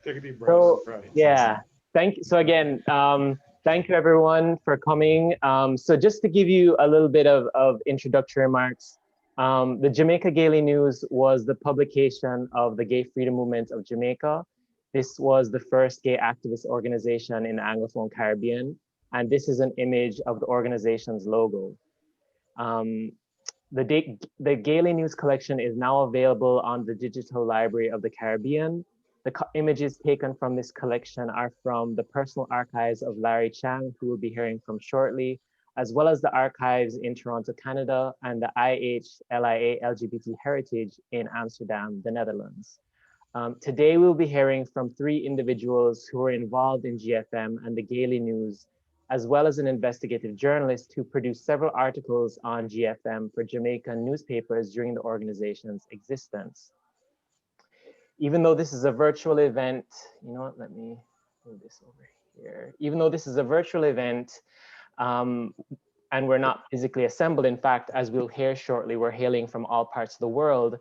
Take a deep breath. So Right. yeah, so again, thank you everyone for coming. So just to give you a little bit of introductory remarks, the Jamaica Gaily News was the publication of the Gay Freedom Movement of Jamaica. This was the first gay activist organization in the Anglophone Caribbean, and this is an image of the organization's logo. The Gaily News collection is now available on the Digital Library of the Caribbean. The images taken from this collection are from the personal archives of Larry Chang, who we'll be hearing from shortly, as well as the archives in Toronto, Canada, and the IHLIA LGBT Heritage in Amsterdam, the Netherlands. Today, we'll be hearing from 3 individuals who are involved in GFM and the Gaily News, as well as an investigative journalist who produced several articles on GFM for Jamaican newspapers during the organization's existence. Even though this is a virtual event, you know what, let me move this over here. Even though this is a virtual event, and we're not physically assembled, in fact, as we'll hear shortly, we're hailing from all parts of the world.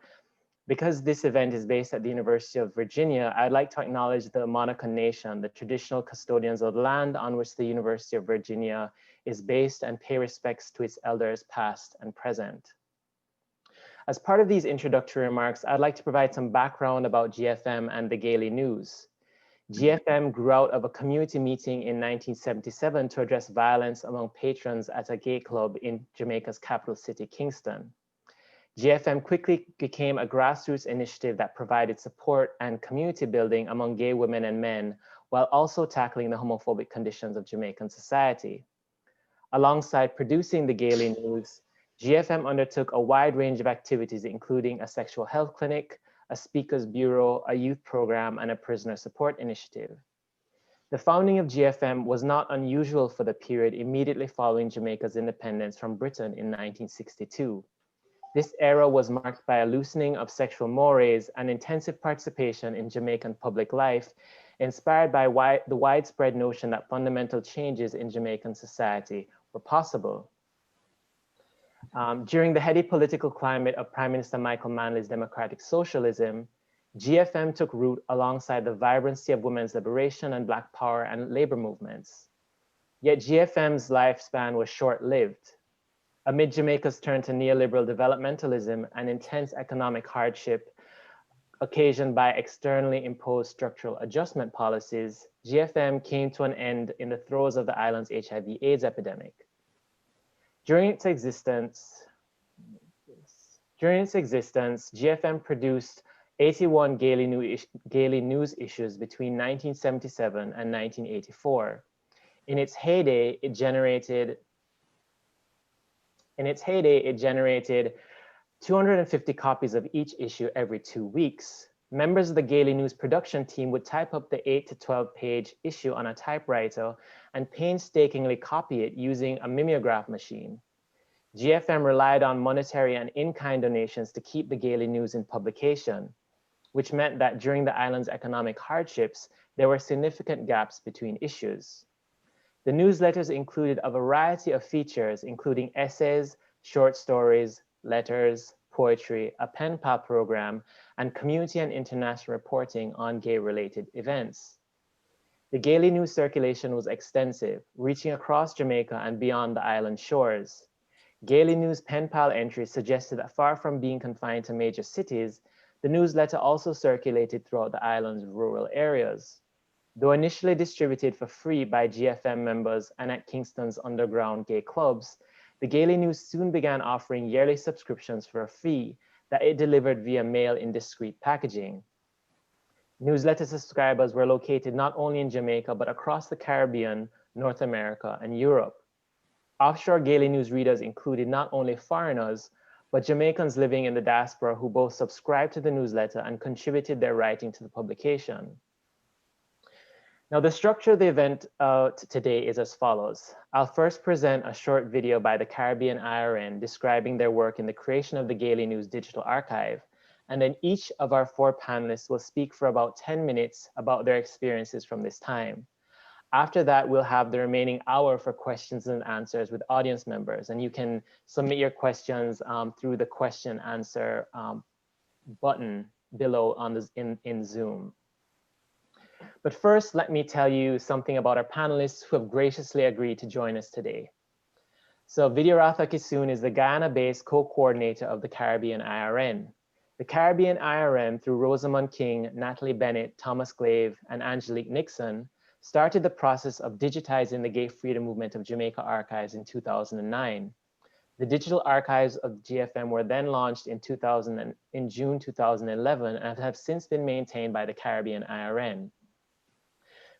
Because this event is based at the University of Virginia, I'd like to acknowledge the Monacan Nation, the traditional custodians of the land on which the University of Virginia is based, and pay respects to its elders past and present. As part of these introductory remarks, I'd like to provide some background about GFM and the Gaily News. GFM grew out of a community meeting in 1977 to address violence among patrons at a gay club in Jamaica's capital city, Kingston. GFM quickly became a grassroots initiative that provided support and community building among gay women and men, while also tackling the homophobic conditions of Jamaican society. Alongside producing the Gaily News, GFM undertook a wide range of activities, including a sexual health clinic, a speakers bureau, a youth program, and a prisoner support initiative. The founding of GFM was not unusual for the period immediately following Jamaica's independence from Britain in 1962. This era was marked by a loosening of sexual mores and intensive participation in Jamaican public life, inspired by the widespread notion that fundamental changes in Jamaican society were possible. During the heady political climate of Prime Minister Michael Manley's democratic socialism, GFM took root alongside the vibrancy of women's liberation and Black power and labor movements. Yet GFM's lifespan was short-lived. Amid Jamaica's turn to neoliberal developmentalism and intense economic hardship occasioned by externally imposed structural adjustment policies, GFM came to an end in the throes of the island's HIV/AIDS epidemic. During its existence, GFM produced 81 Gaily News issues between 1977 and 1984. In its heyday, it generated 250 copies of each issue every 2 weeks. Members of the Gaily News production team would type up the 8 to 12-page issue on a typewriter and painstakingly copy it using a mimeograph machine. GFM relied on monetary and in-kind donations to keep the Gaily News in publication, which meant that during the island's economic hardships, there were significant gaps between issues. The newsletters included a variety of features, including essays, short stories, letters, poetry, a pen pal program, and community and international reporting on gay-related events. The Gaily News circulation was extensive, reaching across Jamaica and beyond the island shores. Gaily News pen pal entries suggested that far from being confined to major cities, the newsletter also circulated throughout the island's rural areas. Though initially distributed for free by GFM members and at Kingston's underground gay clubs, the Gaily News soon began offering yearly subscriptions for a fee that it delivered via mail in discreet packaging. Newsletter subscribers were located not only in Jamaica, but across the Caribbean, North America, and Europe. Offshore Gaily News readers included not only foreigners, but Jamaicans living in the diaspora who both subscribed to the newsletter and contributed their writing to the publication. Now, the structure of the event today is as follows. I'll first present a short video by the Caribbean IRN describing their work in the creation of the Gaily News digital archive, and then each of our 4 panelists will speak for about 10 minutes about their experiences from this time. After that, we'll have the remaining hour for questions and answers with audience members, and you can submit your questions through the question answer button below on this in Zoom. But first, let me tell you something about our panelists who have graciously agreed to join us today. So Vidyaratha Kisson is the Guyana-based co-coordinator of the Caribbean IRN. The Caribbean IRN, through Rosamund King, Natalie Bennett, Thomas Glave, and Angelique Nixon, started the process of digitizing the Gay Freedom Movement of Jamaica archives in 2009. The digital archives of GFM were then launched in June 2011 and have since been maintained by the Caribbean IRN.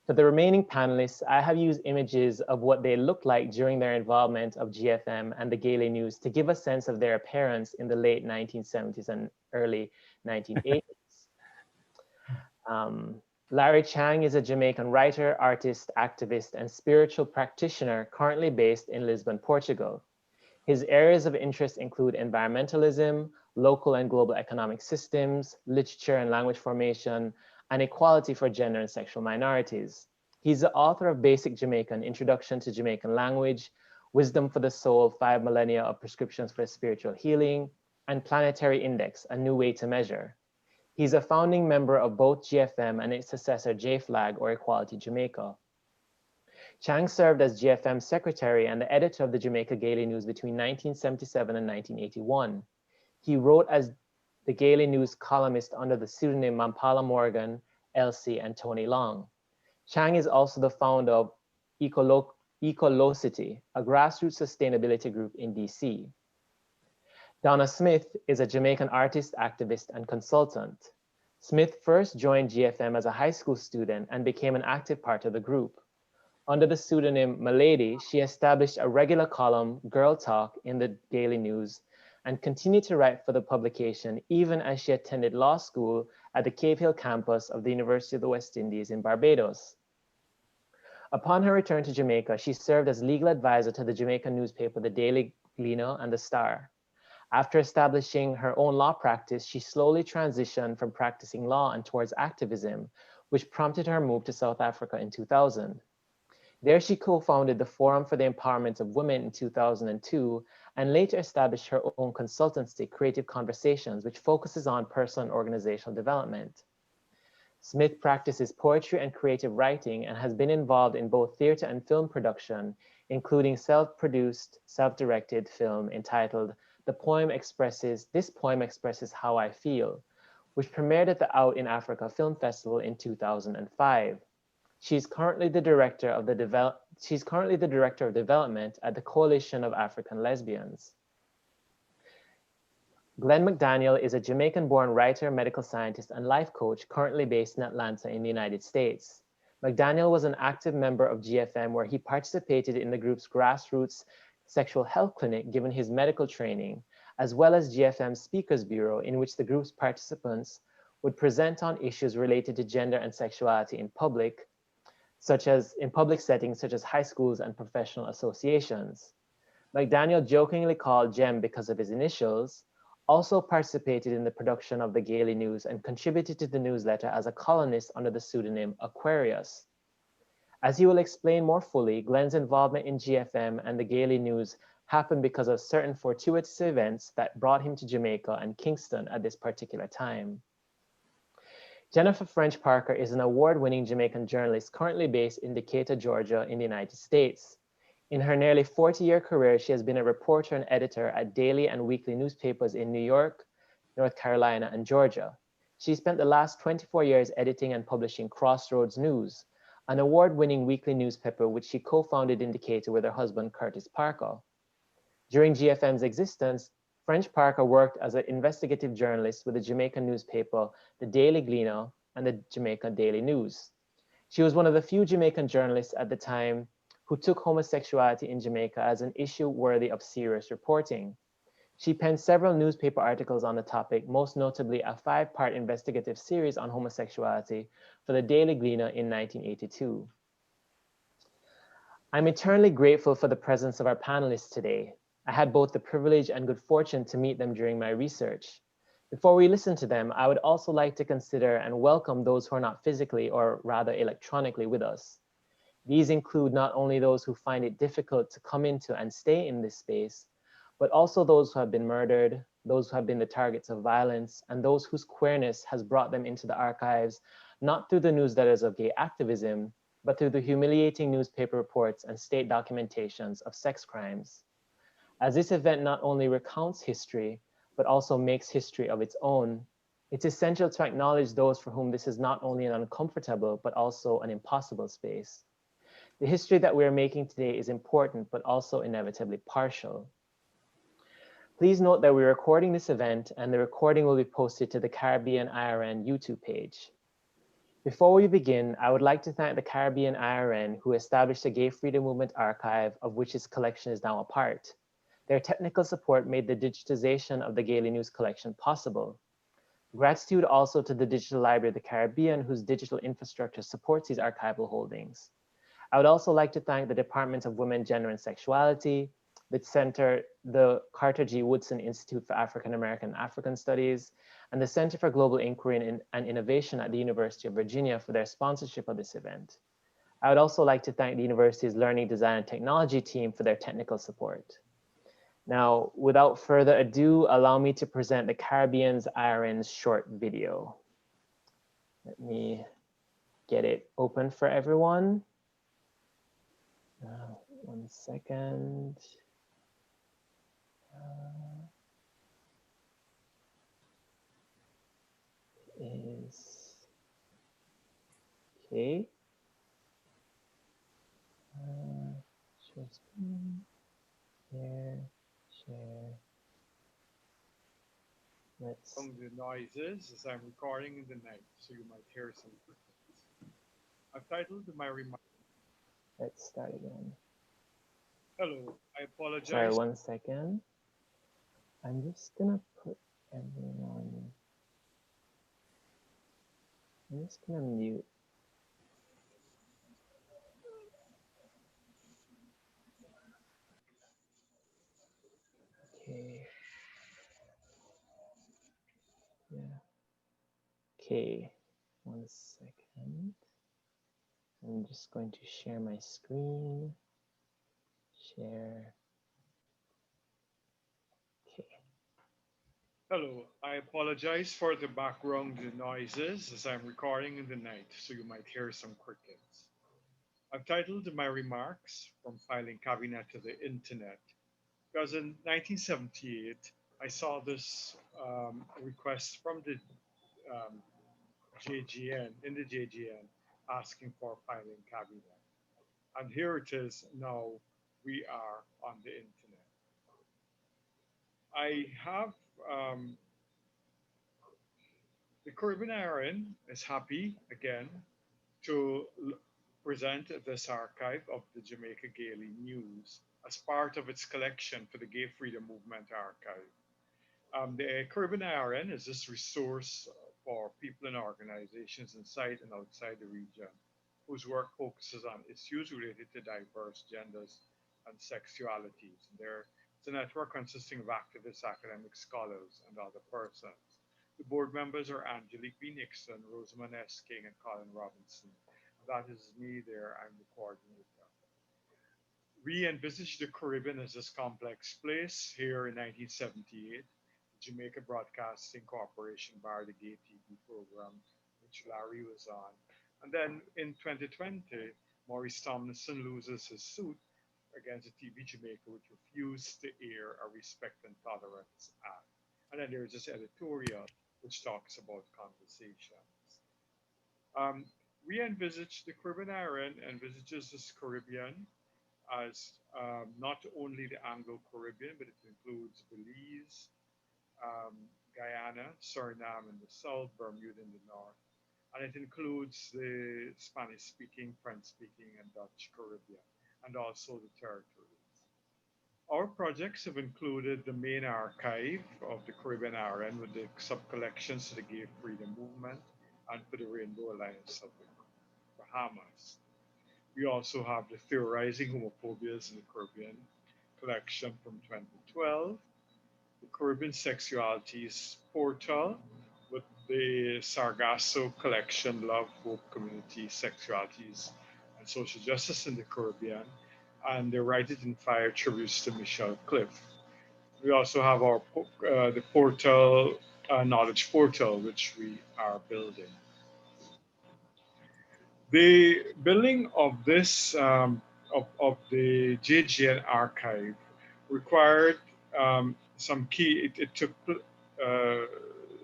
For the remaining panelists, I have used images of what they looked like during their involvement of GFM and the Gaily News to give a sense of their appearance in the late 1970s and early 1980s. Larry Chang is a Jamaican writer, artist, activist, and spiritual practitioner currently based in Lisbon, Portugal. His areas of interest include environmentalism, local and global economic systems, literature and language formation, and equality for gender and sexual minorities. He's the author of Basic Jamaican, Introduction to Jamaican Language, Wisdom for the Soul, 5 Millennia of Prescriptions for Spiritual Healing, and Planetary Index, A New Way to Measure. He's a founding member of both GFM and its successor JFLAG, or Equality Jamaica. Chang served as GFM secretary and the editor of the Jamaica Gaily News between 1977 and 1981. He wrote as the Gaily News columnist under the pseudonym Mampala Morgan, Elsie, and Tony Long. Chang is also the founder of Ecolocity, a grassroots sustainability group in DC. Donna Smith is a Jamaican artist, activist, and consultant. Smith first joined GFM as a high school student and became an active part of the group. Under the pseudonym Milady, she established a regular column, Girl Talk, in the Gaily News and continued to write for the publication even as she attended law school at the Cave Hill campus of the University of the West Indies in Barbados. Upon her return to Jamaica, she served as legal advisor to the Jamaican newspaper, the Daily Gleaner and the Star. After establishing her own law practice, she slowly transitioned from practicing law and towards activism, which prompted her move to South Africa in 2000. There she co-founded the Forum for the Empowerment of Women in 2002 and later established her own consultancy, Creative Conversations, which focuses on personal and organizational development. Smith practices poetry and creative writing and has been involved in both theater and film production, including self-produced, self-directed film entitled This Poem Expresses How I Feel, which premiered at the Out in Africa Film Festival in 2005. She's currently the director of development at the Coalition of African Lesbians. Glen McDaniel is a Jamaican-born writer, medical scientist, and life coach currently based in Atlanta in the United States. McDaniel was an active member of GFM where he participated in the group's grassroots sexual health clinic given his medical training, as well as GFM's Speakers Bureau, in which the group's participants would present on issues related to gender and sexuality in public settings such as high schools and professional associations. McDaniel, jokingly called Jem because of his initials, also participated in the production of the Gaily News and contributed to the newsletter as a columnist under the pseudonym Aquarius. As he will explain more fully, Glen's involvement in GFM and the Gaily News happened because of certain fortuitous events that brought him to Jamaica and Kingston at this particular time. Jennifer Ffrench-Parker is an award-winning Jamaican journalist currently based in Decatur, Georgia in the United States. In her nearly 40-year career, she has been a reporter and editor at daily and weekly newspapers in New York, North Carolina, and Georgia. She spent the last 24 years editing and publishing Crossroads News, an award-winning weekly newspaper which she co-founded in Decatur with her husband, Curtis Parker. During GFM's existence, Ffrench-Parker worked as an investigative journalist with the Jamaican newspaper, the Daily Gleaner, and the Jamaica Daily News. She was one of the few Jamaican journalists at the time who took homosexuality in Jamaica as an issue worthy of serious reporting. She penned several newspaper articles on the topic, most notably a 5-part investigative series on homosexuality for the Daily Gleaner in 1982. I'm eternally grateful for the presence of our panelists today. I had both the privilege and good fortune to meet them during my research. Before we listen to them, I would also like to consider and welcome those who are not physically or rather electronically with us. These include not only those who find it difficult to come into and stay in this space, but also those who have been murdered, those who have been the targets of violence, and those whose queerness has brought them into the archives, not through the newsletters of gay activism, but through the humiliating newspaper reports and state documentations of sex crimes. As this event not only recounts history, but also makes history of its own, it's essential to acknowledge those for whom this is not only an uncomfortable, but also an impossible space. The history that we are making today is important, but also inevitably partial. Please note that we're recording this event and the recording will be posted to the Caribbean IRN YouTube page. Before we begin, I would like to thank the Caribbean IRN who established the Gay Freedom Movement archive, of which this collection is now a part. Their technical support made the digitization of the Gaily News collection possible. Gratitude also to the Digital Library of the Caribbean, whose digital infrastructure supports these archival holdings. I would also like to thank the Department of Women, Gender, and Sexuality, the Carter G. Woodson Institute for African American and African Studies, and the Center for Global Inquiry and Innovation at the University of Virginia for their sponsorship of this event. I would also like to thank the university's Learning, Design, and Technology team for their technical support. Now, without further ado, allow me to present the Caribbean's IRN's short video. Let me get it open for everyone. 1 second. Okay. Share screen. Share. Let's. From the noises as I'm recording in the night, so you might hear some crickets. I've titled my remarks. Let's start again. Hello, I apologize. Sorry, 1 second. I'm just gonna put everyone. I'm just gonna mute. Okay. Yeah. Okay. 1 second. I'm just going to share my screen. Share. Okay. Hello, I apologize for the background noises as I'm recording in the night, so you might hear some crickets. I've titled my remarks From Filing Cabinet to the Internet because in 1978 I saw this request from the JGN, in the JGN, asking for filing cabinet. And here it is now, we are on the internet. I have the Caribbean IRN is happy again to present this archive of the Jamaica Gaily News as part of its collection for the Gay Freedom Movement archive. The Caribbean IRN is this resource for people and organizations inside and outside the region whose work focuses on issues related to diverse genders and sexualities. It's a network consisting of activists, academic scholars, and other persons. The board members are Angelique B. Nixon, Rosamond S. King, and Colin Robinson. That is me there. I'm the coordinator. We envisaged the Caribbean as this complex place here in 1978. Jamaica Broadcasting Corporation barred the gay TV program, which Larry was on. And then in 2020, Maurice Tomlinson loses his suit against the TV Jamaica, which refused to air a Respect and Tolerance ad. And then there's this editorial which talks about conversations. We envisage the Caribbean IRN envisages this Caribbean as not only the Anglo-Caribbean, but it includes Belize, Guyana, Suriname in the south, Bermuda in the north, and it includes the Spanish-speaking, French-speaking, and Dutch Caribbean, and also the territories. Our projects have included the main archive of the Caribbean IRN with the sub-collections to the Gay Freedom Movement and for the Rainbow Alliance of the Bahamas. We also have the Theorizing Homophobias in the Caribbean collection from 2012, the Caribbean Sexualities portal with the Sargasso collection, Love, Hope, Community, Sexualities, and Social Justice in the Caribbean, and the Write It in Fire tributes to Michelle Cliff. We also have our the portal, knowledge portal, which we are building. The building of this of the JGN archive required some key. It took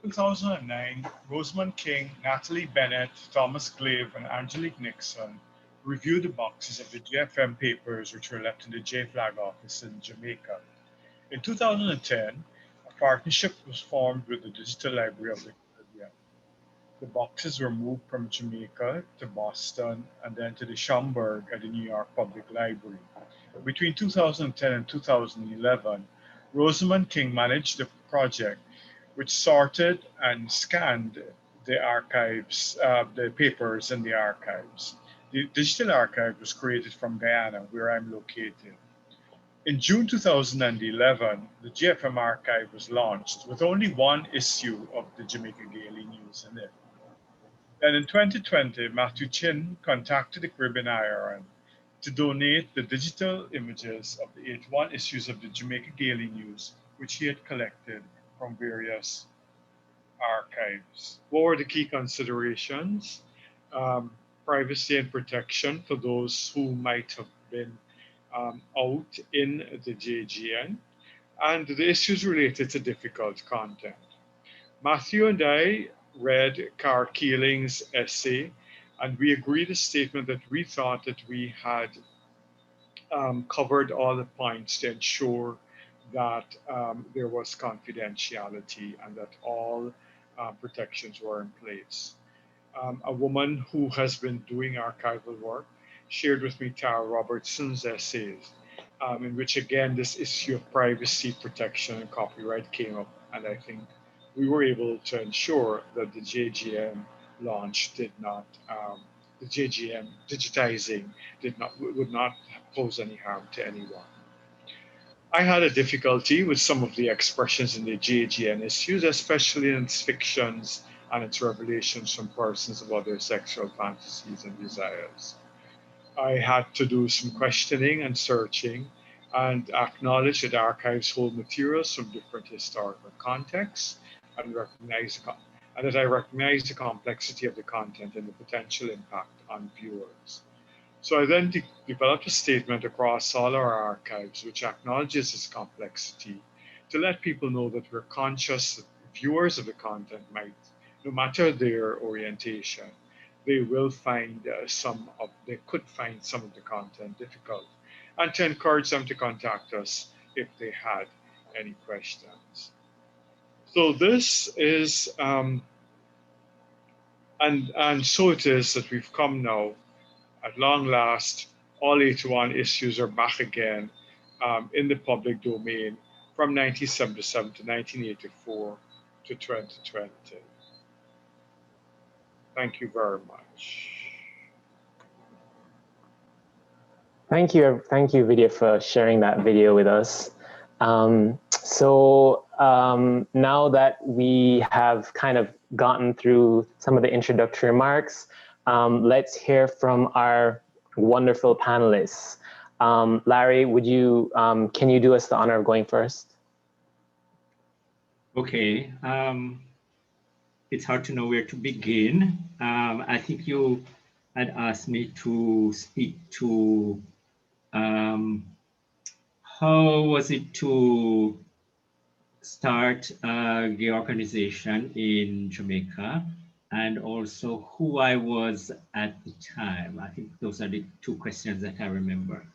2009. Rosamund King, Natalie Bennett, Thomas Glave, and Angelique Nixon reviewed the boxes of the GFM papers which were left in the J Flag office in Jamaica. In 2010, a partnership was formed with the Digital Library of the Caribbean. The boxes were moved from Jamaica to Boston and then to the Schomburg at the New York Public Library. Between 2010 and 2011, Rosamund King managed the project, which sorted and scanned the archives, the papers in the archives. The digital archive was created from Guyana, where I'm located. In June 2011, the GFM archive was launched with only one issue of the Jamaica Gaily news in it. Then in 2020, Matthew Chin contacted the Caribbean IRN to donate the digital images of the 81 issues of the Jamaica Gaily news, which he had collected from various archives. What were the key considerations? Privacy and protection for those who might have been out in the JGN, and the issues related to difficult content. Matthew and I read Carr Keeling's essay, and we agreed a statement that we thought that we had covered all the points to ensure that there was confidentiality and that all protections were in place. A woman who has been doing archival work shared with me Tara Robertson's essays, in which again this issue of privacy protection and copyright came up, and I think we were able to ensure that the JGM launch did not, the JGM digitizing would not pose any harm to anyone. I had a difficulty with some of the expressions in the JGN issues, especially in its fictions and its revelations from persons about their sexual fantasies and desires. I had to do some questioning and searching and acknowledge that archives hold materials from different historical contexts and that I recognize the complexity of the content and the potential impact on viewers. So I then developed a statement across all our archives which acknowledges this complexity to let people know that we're conscious that viewers of the content might, no matter their orientation, they could find some of the content difficult, and to encourage them to contact us if they had any questions. So this is, and so it is that we've come now, at long last, all 81 issues are back again in the public domain from 1977 to 1984 to 2020. Thank you very much. Thank you, Vidya, for sharing that video with us. Now that we have kind of gotten through some of the introductory remarks, let's hear from our wonderful panelists. Larry, can you do us the honor of going first? Okay. It's hard to know where to begin. I think you had asked me to speak to how was it to start a gay organization in Jamaica, and also who I was at the time. I think those are the two questions that I remember.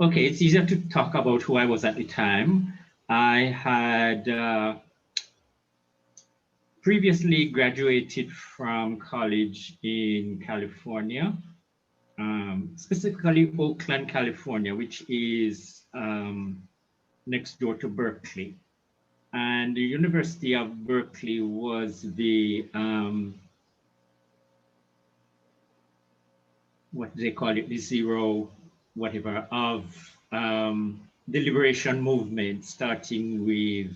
Okay, it's easier to talk about who I was at the time. I had previously graduated from college in California, specifically Oakland, California, which is next door to Berkeley. And the University of Berkeley was the, what do they call it, the zero, whatever, of the liberation movement, starting with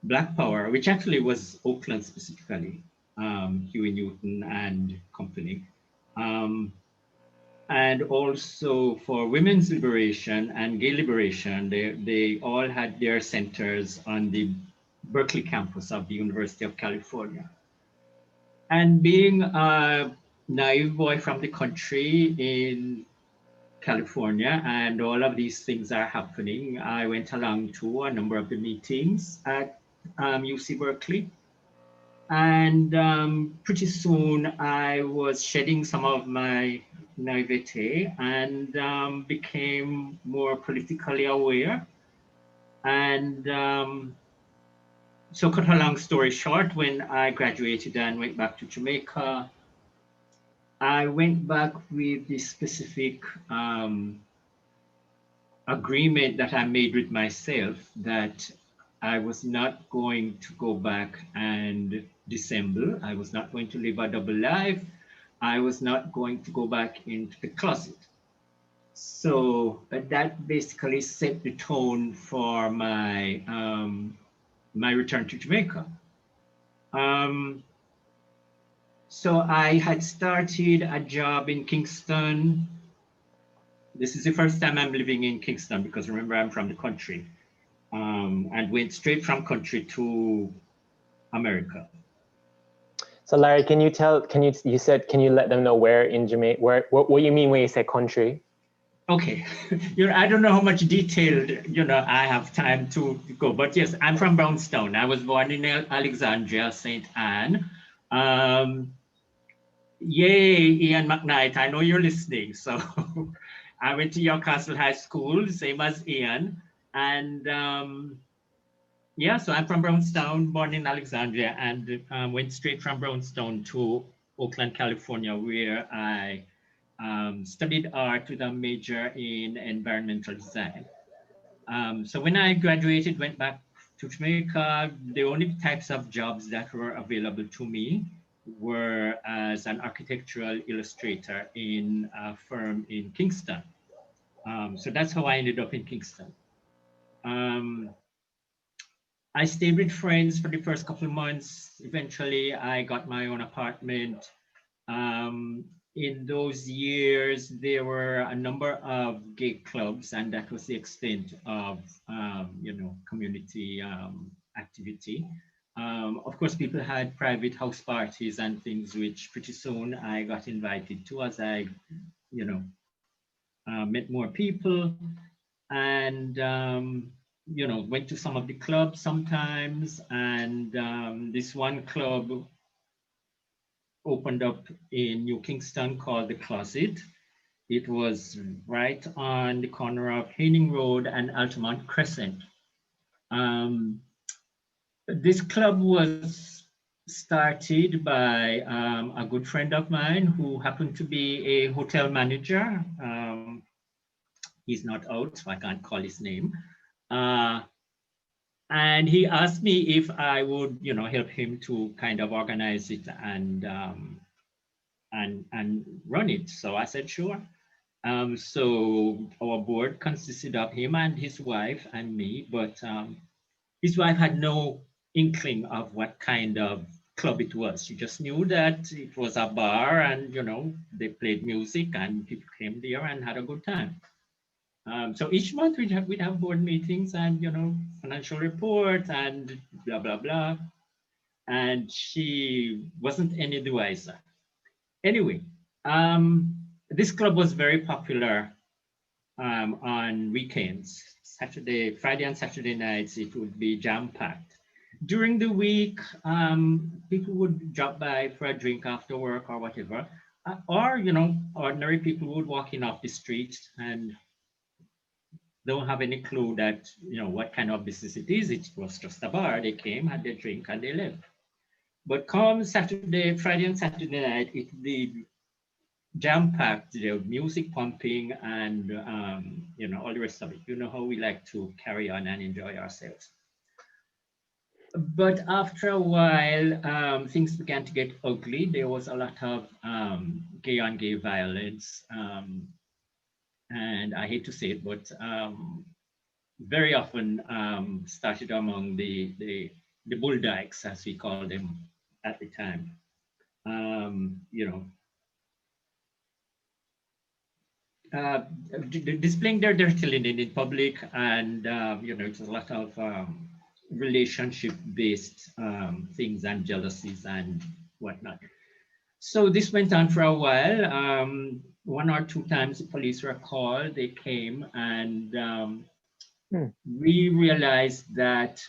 Black Power, which actually was Oakland specifically, Huey Newton and company. and also for women's liberation and gay liberation. They all had their centers on the Berkeley campus of the University of California. And being a naive boy from the country in California, and all of these things are happening, I went along to a number of the meetings at UC Berkeley. And pretty soon I was shedding some of my naivete and became more politically aware. And so cut a long story short, when I graduated and went back to Jamaica, I went back with the specific agreement that I made with myself that I was not going to go back and dissemble. I was not going to live a double life. I was not going to go back into the closet. So that basically set the tone for my my return to Jamaica. So I had started a job in Kingston. This is the first time I'm living in Kingston because remember, I'm from the country, and went straight from country to America. So Larry, can you let them know where in Jamaica, what you mean when you say country? Okay, I don't know how much detailed, I have time to go, but yes, I'm from Brownstown. I was born in Alexandria, St. Anne. Yay, Ian McKnight, I know you're listening. So I went to York Castle High School, same as Ian. And yeah, so I'm from Brownstown, born in Alexandria, and went straight from Brownstown to Oakland, California, where I studied art with a major in environmental design. So when I graduated, went back to Jamaica, the only types of jobs that were available to me were as an architectural illustrator in a firm in Kingston. So that's how I ended up in Kingston. I stayed with friends for the first couple of months. Eventually, I got my own apartment. In those years, there were a number of gay clubs, and that was the extent of, community activity. Of course, people had private house parties and things, which pretty soon I got invited to as I, met more people and, went to some of the clubs sometimes. And this one club opened up in New Kingston called The Closet. It was right on the corner of Haining Road and Altamont Crescent. This club was started by a good friend of mine who happened to be a hotel manager. He's not out, so I can't call his name. And he asked me if I would, help him to kind of organize it and run it. So I said, sure. So our board consisted of him and his wife and me, but his wife had no inkling of what kind of club it was. She just knew that it was a bar and, they played music and people came there and had a good time. So each month we'd have board meetings and, financial report and blah, blah, blah. And she wasn't any the wiser. Anyway, this club was very popular on weekends. Friday and Saturday nights, it would be jam-packed. During the week, people would drop by for a drink after work or whatever. Or, ordinary people would walk in off the street and don't have any clue that, what kind of business it is. It was just a bar. They came, had their drink, and they left. But come Friday and Saturday night, it did jam-packed, music pumping and, all the rest of it. You know how we like to carry on and enjoy ourselves. But after a while, things began to get ugly. There was a lot of gay-on-gay violence. And I hate to say it, but very often started among the bull dykes, as we called them at the time. displaying their dirty linen in public, and it's a lot of relationship-based things and jealousies and whatnot. So this went on for a while. 1 or 2 times the police were called. They came, and we realized that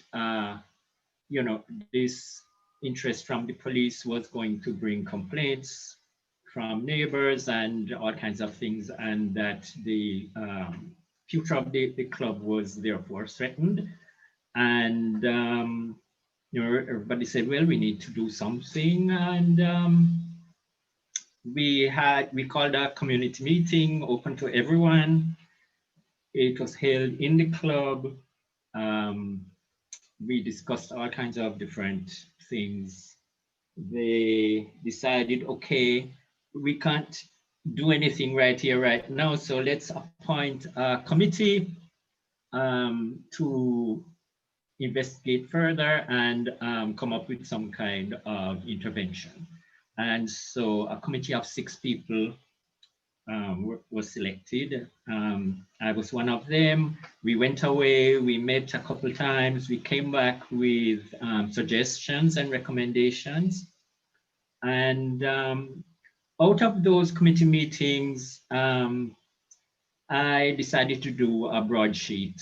this interest from the police was going to bring complaints from neighbors and all kinds of things, and that the future of the club was therefore threatened. And everybody said, well, we need to do something. And we called a community meeting open to everyone. It was held in the club. We discussed all kinds of different things. They decided, okay, we can't do anything right here, right now, so let's appoint a committee to investigate further and come up with some kind of intervention. And so a committee of 6 people was selected. I was one of them. We went away, we met a couple times, we came back with suggestions and recommendations. And out of those committee meetings, I decided to do a broadsheet,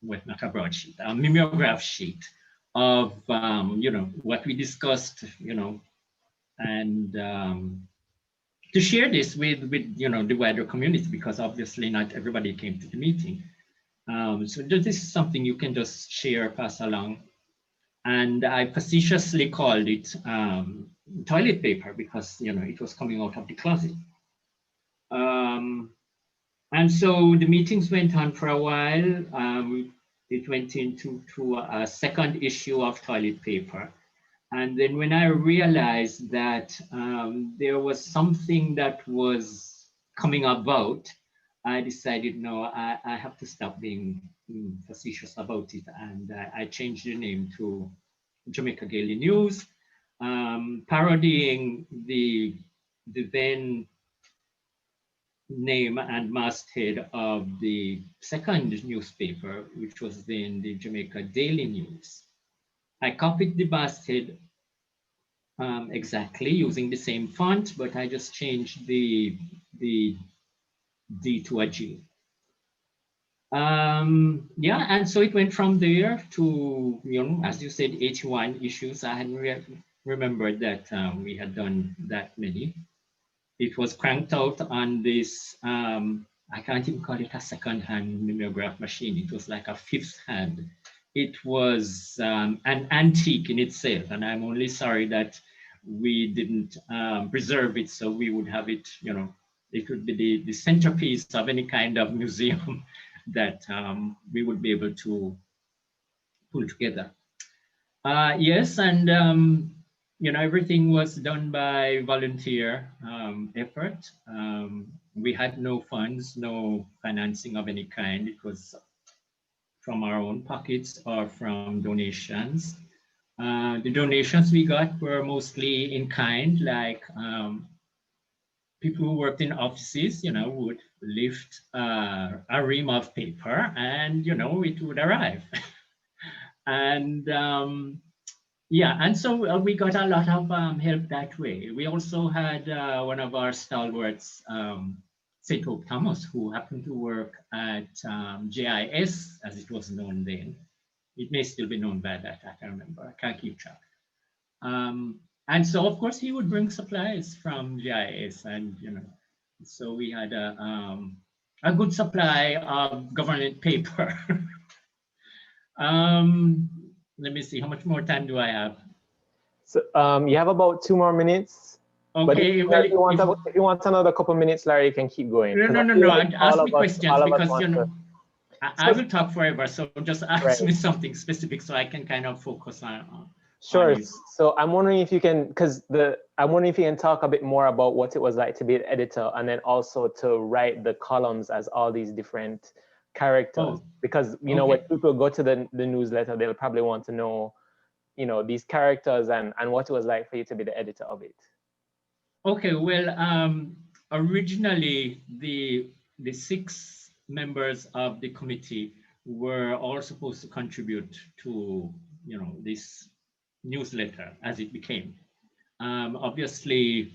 well, not a broadsheet, a mimeograph sheet of, what we discussed, and to share this with the wider community, because obviously not everybody came to the meeting. So this is something you can just share, pass along. And I facetiously called it toilet paper, because it was coming out of the closet. And so the meetings went on for a while. It went into a second issue of toilet paper. And then when I realized that there was something that was coming about, I decided, no, I have to stop being facetious about it. And I changed the name to Jamaica Gaily News, parodying the then name and masthead of the second newspaper, which was then the Jamaica Daily News. I copied the masthead exactly using the same font, but I just changed the D to a G. Yeah, and so it went from there to, as you said, 81 issues. I hadn't remembered that we had done that many. It was cranked out on this, I can't even call it a second-hand mimeograph machine. It was like a 5th hand. It was an antique in itself, and I'm only sorry that we didn't preserve it, so we would have it, it would be the centerpiece of any kind of museum that we would be able to pull together. Yes, and everything was done by volunteer effort. We had no funds, no financing of any kind. It was from our own pockets or from donations. The donations we got were mostly in kind, like people who worked in offices, would lift a ream of paper and, it would arrive. And yeah, and so we got a lot of help that way. We also had one of our stalwarts, St. Hope Thomas, who happened to work at JIS, as it was known then. It may still be known by that, I can't remember, I can't keep track. And so, of course, he would bring supplies from JIS, and, so we had a good supply of government paper. Let me see, how much more time do I have? So you have about 2 more minutes. Okay, but if you want another couple minutes, Larry, you can keep going. No. Ask me questions, because I will talk forever. So just ask me something specific so I can kind of focus on. Sure. So I'm wondering if you can, I'm wondering if you can talk a bit more about what it was like to be an editor, and then also to write the columns as all these different characters. Because when people go to the newsletter, they'll probably want to know, these characters and what it was like for you to be the editor of it. Okay, well, originally the the 6 members of the committee were all supposed to contribute to, this newsletter as it became. Obviously,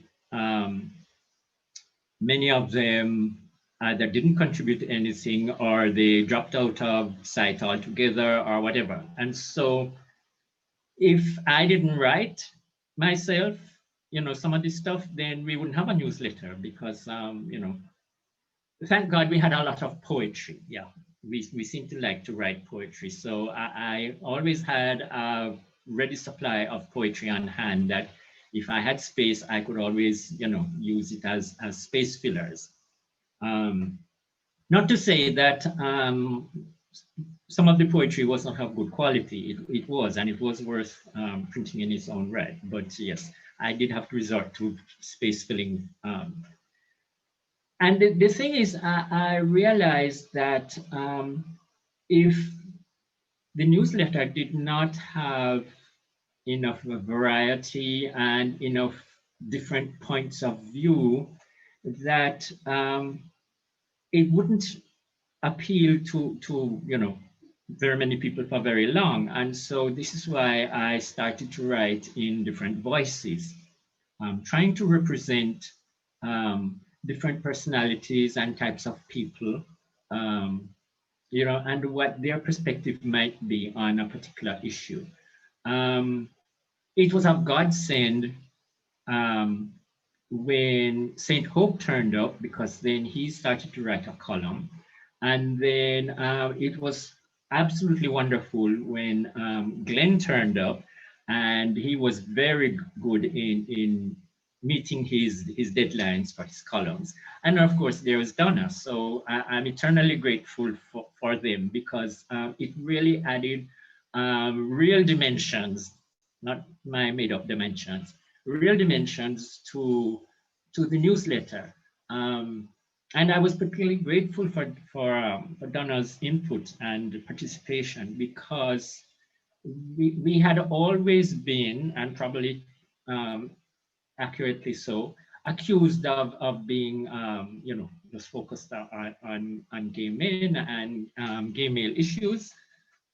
many of them either didn't contribute anything or they dropped out of sight altogether or whatever. And so if I didn't write myself, some of this stuff, then we wouldn't have a newsletter because, thank God we had a lot of poetry. Yeah, we seem to like to write poetry. So I always had a ready supply of poetry on hand that if I had space, I could always, use it as space fillers. Not to say that some of the poetry was not of good quality. It was, and it was worth printing in its own right. But yes, I did have to resort to space filling. And the thing is, I realized that if the newsletter did not have enough variety and enough different points of view, that it wouldn't appeal to very many people for very long. And so this is why I started to write in different voices, trying to represent different personalities and types of people, and what their perspective might be on a particular issue. It was a godsend when St. Hope turned up, because then he started to write a column. And then it was absolutely wonderful when Glen turned up, and he was very good in meeting his deadlines for his columns. And of course, there was Donna. So I'm eternally grateful for them, because it really added real dimensions, not my made up dimensions, real dimensions to the newsletter. And I was particularly grateful for Donna's input and participation, because we had always been, and probably accurately so, accused of being, just focused on gay men and gay male issues.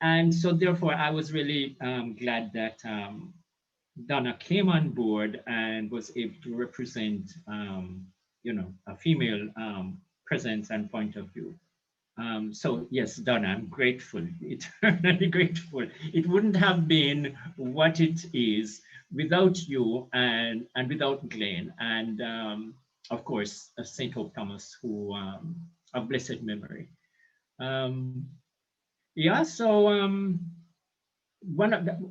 And so therefore, I was really glad that Donna came on board and was able to represent, a female presence and point of view. So yes, Donna, I'm grateful, eternally grateful. It wouldn't have been what it is without you and without Glenn, and of course, St. Hope Thomas, who of blessed memory. Yeah, so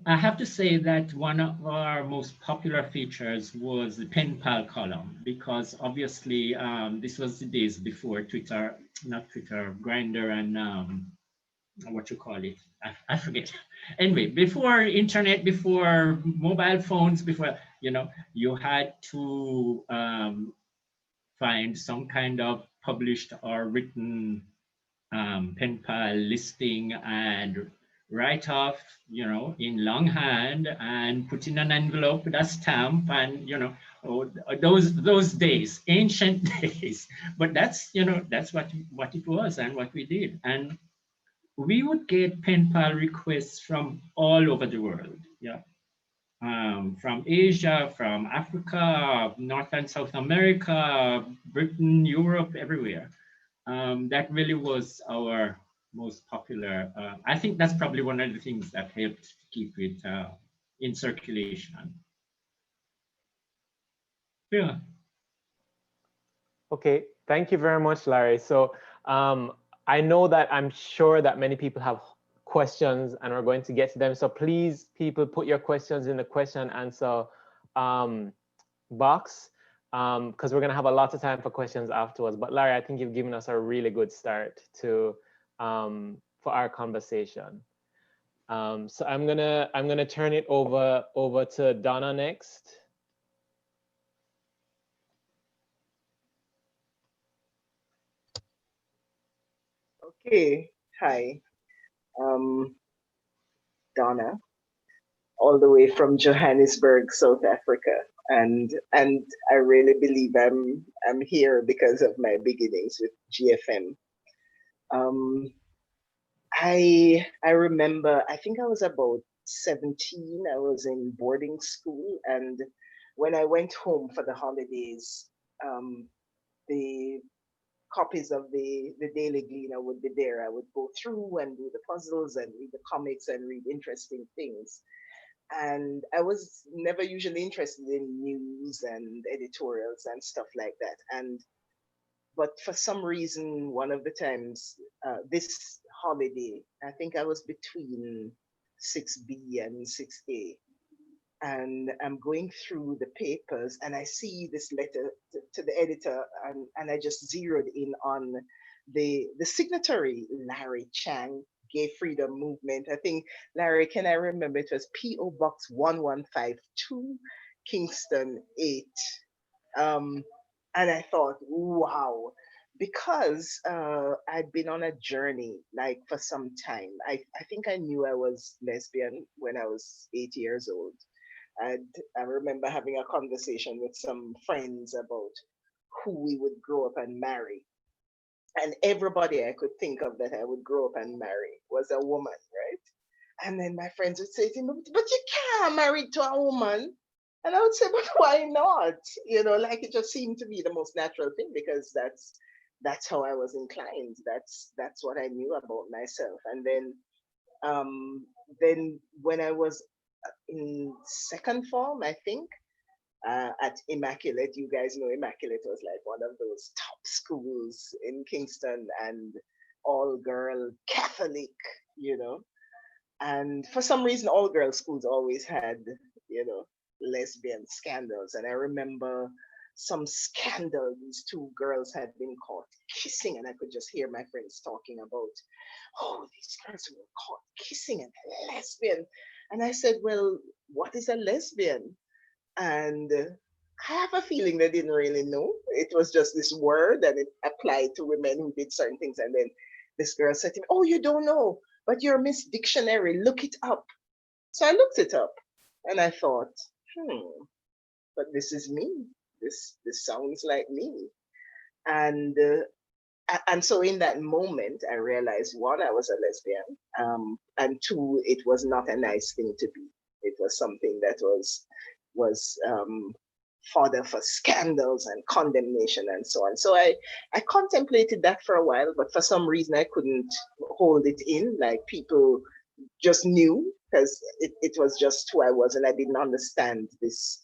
I have to say that one of our most popular features was the pen pal column, because obviously this was the days before Twitter, not Twitter, Grindr, and what you call it, I forget. Anyway, before internet, before mobile phones, before, you had to find some kind of published or written pen pal listing and write off, in longhand and put in an envelope with a stamp, and those days, ancient days. But that's that's what it was and what we did. And we would get pen pal requests from all over the world. Yeah. From Asia, from Africa, North and South America, Britain, Europe, everywhere. That really was our most popular. I think that's probably one of the things that helped keep it in circulation. Yeah. Okay, thank you very much, Larry. So I know that I'm sure that many people have questions and we're going to get to them. So please, people, put your questions in the question and answer box, because we're going to have a lot of time for questions afterwards. But Larry, I think you've given us a really good start to for our conversation. So I'm gonna turn it over to Donna next. Okay, hi, Donna, all the way from Johannesburg, South Africa. and I really believe I'm here because of my beginnings with GFM. I remember, I think I was about 17. I was in boarding school, and when I went home for the holidays, the copies of the Daily Gleaner would be there. I would go through and do the puzzles and read the comics and read interesting things. And I was never usually interested in news and editorials and stuff like that. But for some reason, one of the times, this holiday, I think I was between 6B and 6A, and I'm going through the papers and I see this letter to the editor, and I just zeroed in on the signatory, Larry Chang, Gay Freedom Movement. I think, Larry, can I remember it was PO Box 1152, Kingston 8. And I thought, wow, because I'd been on a journey like for some time. I think I knew I was lesbian when I was 8 years old. And I remember having a conversation with some friends about who we would grow up and marry. And everybody I could think of that I would grow up and marry was a woman, right? And then my friends would say to me, but you can't marry to a woman. And I would say, but why not? You know, like it just seemed to be the most natural thing because that's how I was inclined. That's what I knew about myself. And then when I was in second form, I think, at Immaculate. You guys know Immaculate was like one of those top schools in Kingston and all girl Catholic, you know. And for some reason, all girl schools always had, you know, lesbian scandals. And I remember some scandal, these two girls had been caught kissing, and I could just hear my friends talking about, oh, these girls were caught kissing and they're lesbian. And I said, well, what is a lesbian? And I have a feeling they didn't really know. It was just this word and it applied to women who did certain things. And then this girl said to me, oh, you don't know, but you're Miss Dictionary, look it up. So I looked it up and I thought, but this is me. This sounds like me. And and so in that moment, I realized one, I was a lesbian, and two, it was not a nice thing to be. It was something that was fodder for scandals and condemnation and so on. So I contemplated that for a while, but for some reason I couldn't hold it in. Like people just knew because it was just who I was, and I didn't understand this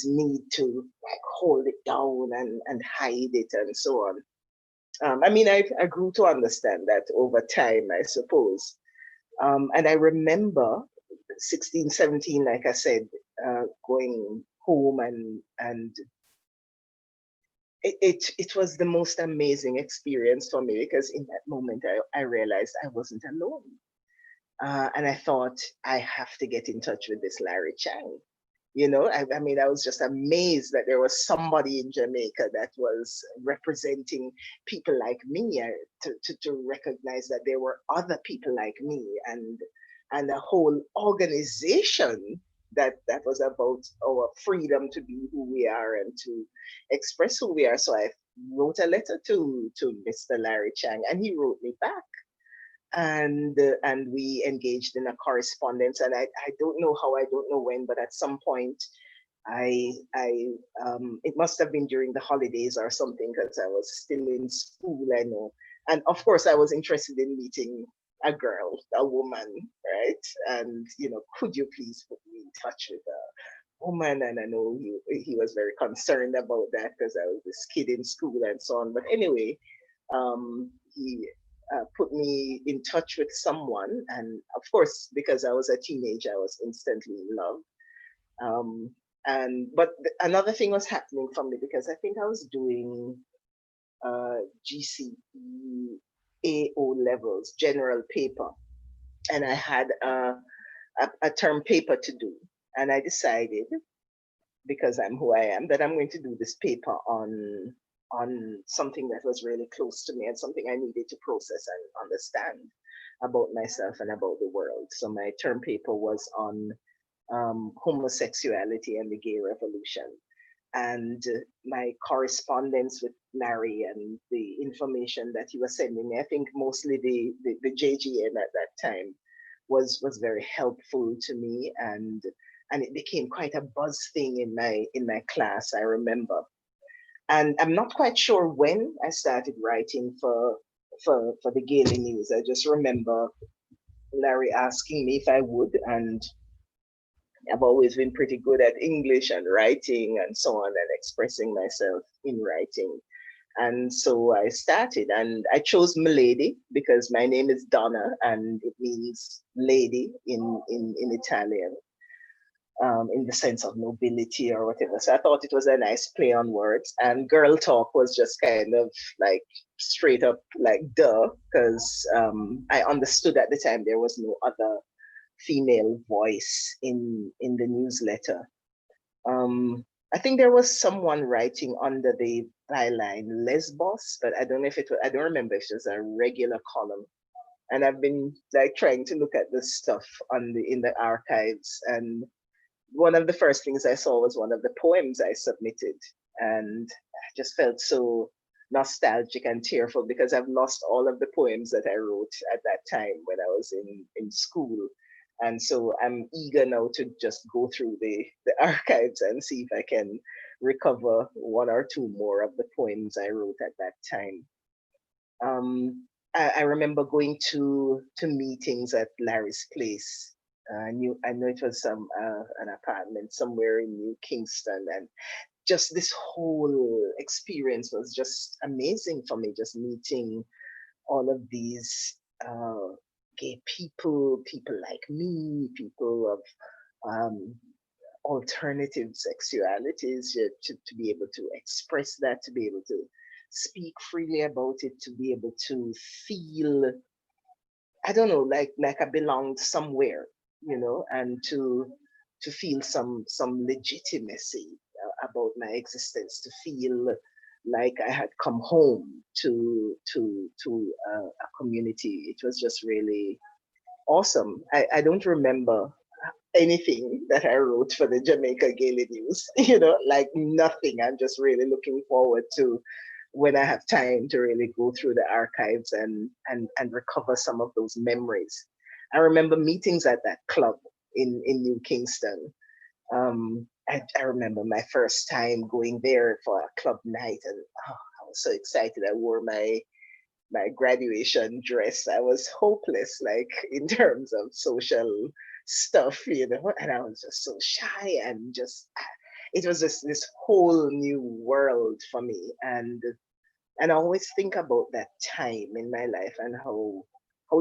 need to like hold it down and hide it and so on. I mean, I grew to understand that over time, I suppose. And I remember 16, 17, like I said, going home and it was the most amazing experience for me because in that moment I realized I wasn't alone. And I thought I have to get in touch with this Larry Chang. You know, I mean, I was just amazed that there was somebody in Jamaica that was representing people like me, to recognize that there were other people like me and a whole organization that was about our freedom to be who we are and to express who we are. So I wrote a letter to Mr. Larry Chang, and he wrote me back, and we engaged in a correspondence. And I don't know how, I don't know when, but at some point I it must have been during the holidays or something, because I was still in school, I know. And of course I was interested in meeting a girl, a woman, right? And you know, could you please put me in touch with a woman? And I know he was very concerned about that because I was this kid in school and so on. But anyway, he put me in touch with someone, and of course, because I was a teenager, I was instantly in love. But another thing was happening for me because I think I was doing GCE AO levels, general paper, and I had a term paper to do, and I decided, because I'm who I am, that I'm going to do this paper on something that was really close to me and something I needed to process and understand about myself and about the world. So my term paper was on homosexuality and the gay revolution. And my correspondence with Larry and the information that he was sending me, I think mostly the JGN at that time was very helpful to me, and it became quite a buzz thing in my class, I remember. And I'm not quite sure when I started writing for the Gaily News. I just remember Larry asking me if I would, and I've always been pretty good at English and writing and so on, and expressing myself in writing. And so I started, and I chose Milady because my name is Donna and it means lady in Italian, in the sense of nobility or whatever. So I thought it was a nice play on words. And girl talk was just kind of like straight up like duh, because I understood at the time there was no other female voice in the newsletter. I think there was someone writing under the byline Lesbos, but I don't know if it was, I don't remember if it was a regular column. And I've been like trying to look at this stuff on in the archives, and one of the first things I saw was one of the poems I submitted, and I just felt so nostalgic and tearful because I've lost all of the poems that I wrote at that time when I was in school. And so I'm eager now to just go through the archives and see if I can recover one or two more of the poems I wrote at that time. I remember going to meetings at Larry's place. I know it was an apartment somewhere in New Kingston, and just this whole experience was just amazing for me. Just meeting all of these gay people, people like me, people of alternative sexualities, to be able to express that, to be able to speak freely about it, to be able to feel, I don't know, like I belonged somewhere, you know, and to feel some legitimacy about my existence, to feel like I had come home to a community. It was just really awesome. I don't remember anything that I wrote for the Jamaica Gaily News, you know, like nothing. I'm just really looking forward to when I have time to really go through the archives and recover some of those memories. I remember meetings at that club in New Kingston. I remember my first time going there for a club night, and oh, I was so excited. I wore my graduation dress. I was hopeless, like in terms of social stuff, you know, and I was just so shy, and just it was just this whole new world for me. And I always think about that time in my life and how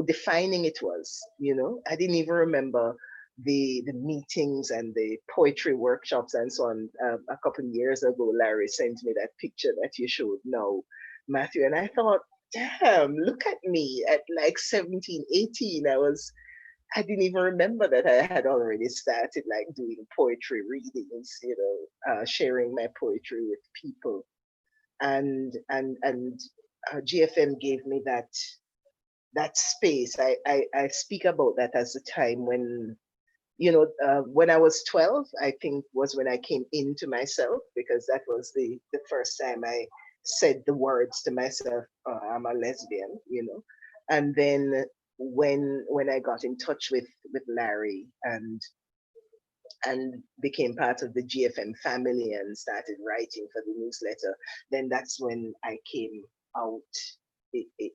defining it was. You know, I didn't even remember the meetings and the poetry workshops and so on. A couple of years ago, Larry sent me that picture that you showed now, Matthew, and I thought, damn, look at me at like 17, 18. I didn't even remember that I had already started like doing poetry readings, you know, sharing my poetry with people. And GFM gave me that space. I speak about that as a time when, you know, when I was 12, I think was when I came into myself, because that was the first time I said the words to myself, I'm a lesbian, you know. And then when I got in touch with Larry and became part of the GFM family and started writing for the newsletter, then that's when I came out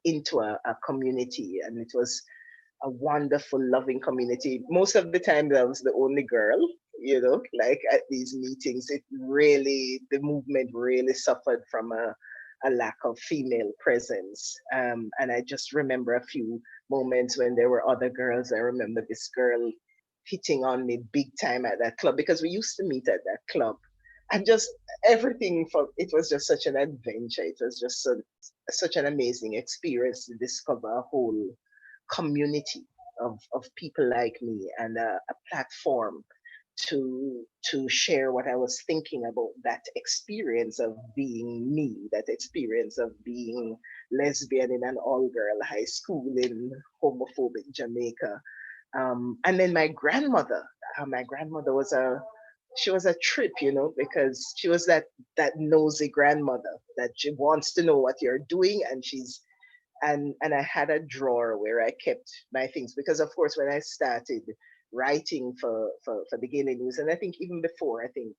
into a community, and it was a wonderful, loving community. Most of the time, I was the only girl, you know, like at these meetings. The movement really suffered from a lack of female presence. And I just remember a few moments when there were other girls. I remember this girl hitting on me big time at that club, because we used to meet at that club. And just everything from it was just such an adventure. It was just such an amazing experience to discover a whole community of people like me, and a platform to share what I was thinking about that experience of being me, that experience of being lesbian in an all-girl high school in homophobic Jamaica. And then my grandmother was she was a trip, you know, because she was that nosy grandmother that she wants to know what you're doing, and and I had a drawer where I kept my things because, of course, when I started writing for the Gaily News, and I think even before, I think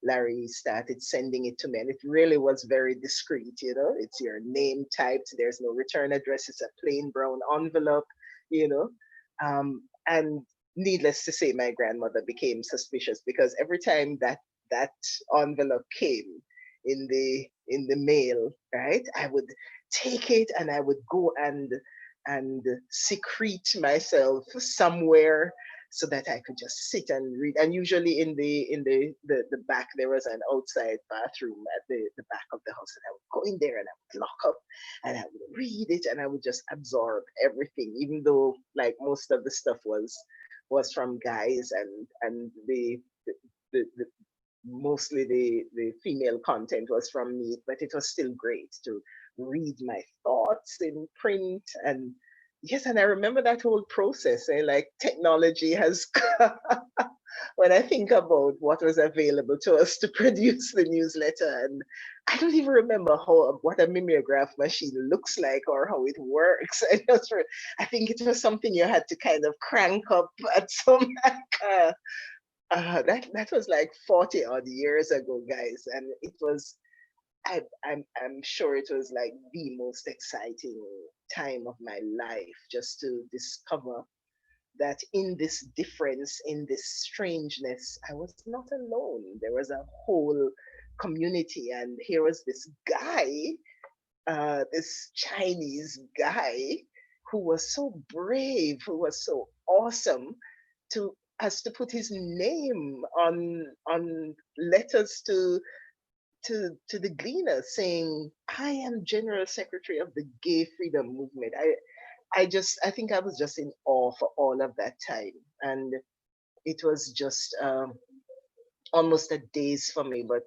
Larry started sending it to me, and it really was very discreet. You know, it's your name typed. There's no return address. It's a plain brown envelope. You know, and needless to say, my grandmother became suspicious because every time that envelope came in the mail, right, I would take it and I would go and secrete myself somewhere so that I could just sit and read. And usually in the back there was an outside bathroom at the back of the house, and I would go in there and I would lock up and I would read it and I would just absorb everything, even though like most of the stuff was from guys and the mostly the female content was from me, but it was still great to read my thoughts in print. And yes, and I remember that whole process. Like technology has when I think about what was available to us to produce the newsletter, and I don't even remember what a mimeograph machine looks like or how it works. I think it was something you had to kind of crank up at some that was like 40 odd years ago, guys, and it was I'm sure it was like the most exciting time of my life, just to discover that in this difference, in this strangeness, I was not alone. There was a whole community, and here was this guy, this Chinese guy, who was so brave, who was so awesome, to as to put his name on letters to the Gleaner, saying, "I am General Secretary of the Gay Freedom Movement." I think I was just in awe for all of that time, and it was just almost a daze for me, but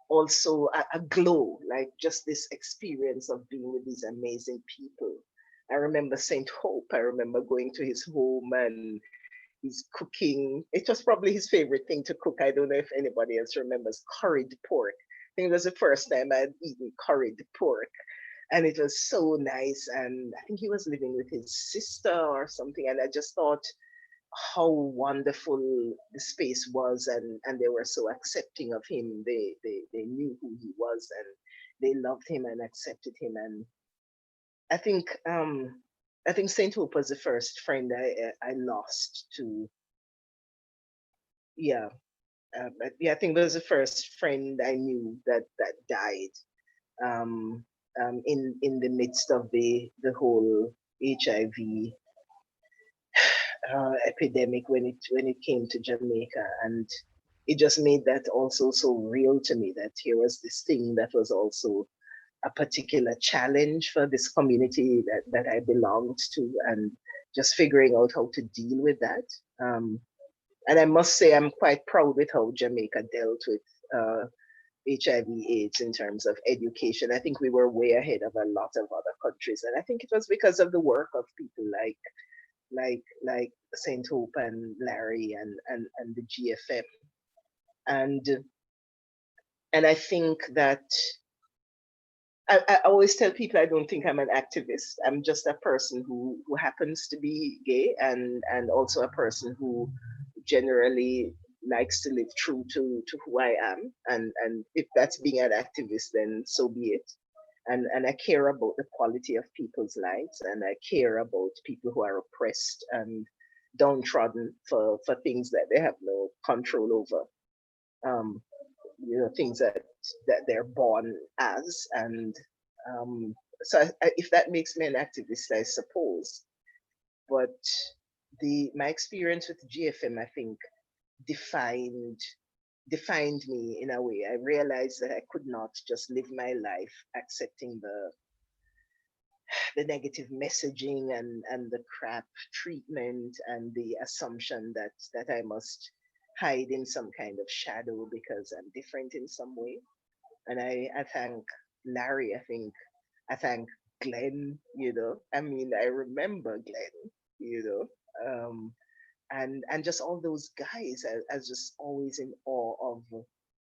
also a glow, like just this experience of being with these amazing people. I remember Saint Hope. I remember going to his home and he's cooking. It was probably his favorite thing to cook. I don't know if anybody else remembers curried pork. I think it was the first time I'd eaten curried pork. And it was so nice. And I think he was living with his sister or something. And I just thought how wonderful the space was. And they were so accepting of him. They knew who he was and they loved him and accepted him. And I think Saint Hope was the first friend I lost to. Yeah, I think it was the first friend I knew that died in the midst of the whole HIV epidemic when it came to Jamaica, and it just made that also so real to me that here was this thing that was also a particular challenge for this community that I belonged to, and just figuring out how to deal with that. And I must say, I'm quite proud with how Jamaica dealt with HIV/AIDS in terms of education. I think we were way ahead of a lot of other countries, and I think it was because of the work of people like Saint Hope and Larry and the GFM, and I think that I always tell people I don't think I'm an activist. I'm just a person who happens to be gay, and also a person who generally likes to live true to who I am. And if that's being an activist, then so be it. And I care about the quality of people's lives, and I care about people who are oppressed and downtrodden for things that they have no control over. Things that they're born as, and so if that makes me an activist, I suppose. But my experience with GFM, I think, defined me in a way. I realized that I could not just live my life accepting the negative messaging and the crap treatment and the assumption that I must hide in some kind of shadow because I'm different in some way. And I thank Larry. I thank Glenn. I mean, I remember Glenn. And just all those guys, I was just always in awe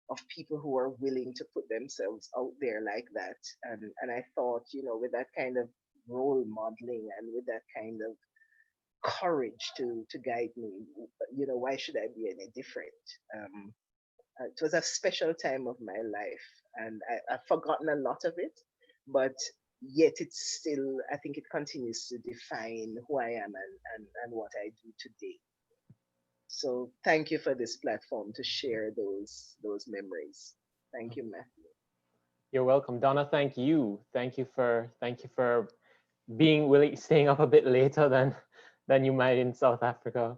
of people who are willing to put themselves out there like that. And I thought, with that kind of role modeling and with that kind of courage to guide me, why should I be any different? It was a special time of my life, and I've forgotten a lot of it, but yet it's still, I think it continues to define who I am and what I do today. So thank you for this platform to share those memories. Thank you, Matthew. You're welcome, Donna. Thank you. Thank you for being willing, staying up a bit later than you might in South Africa.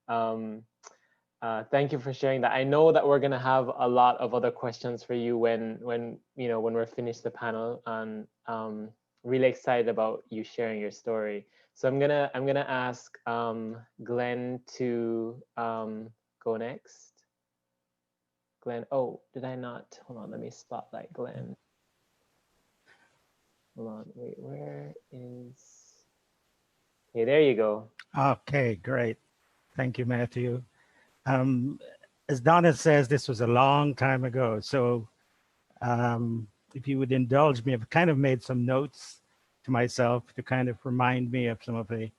Thank you for sharing that. I know that we're gonna have a lot of other questions for you when we're finished the panel, and really excited about you sharing your story. So I'm gonna ask Glenn to go next. Glenn, oh, did I not? Hold on, let me spotlight Glenn. Hold on, wait, where is? Okay, there you go. Okay, great. Thank you, Matthew. As Donna says, this was a long time ago. So if you would indulge me, I've kind of made some notes to myself to kind of remind me of some of the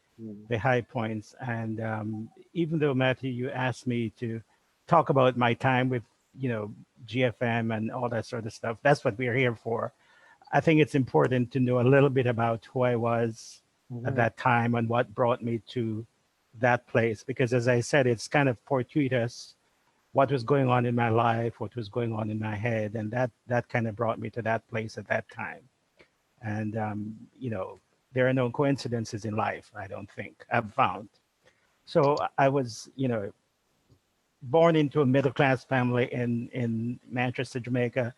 high points. And even though, Matthew, you asked me to talk about my time with, GFM and all that sort of stuff, that's what we're here for. I think it's important to know a little bit about who I was at that time and what brought me to that place. Because as I said, it's kind of fortuitous what was going on in my life, what was going on in my head. And that kind of brought me to that place at that time. And, there are no coincidences in life, I don't think, I've found. So I was, born into a middle-class family in Manchester, Jamaica,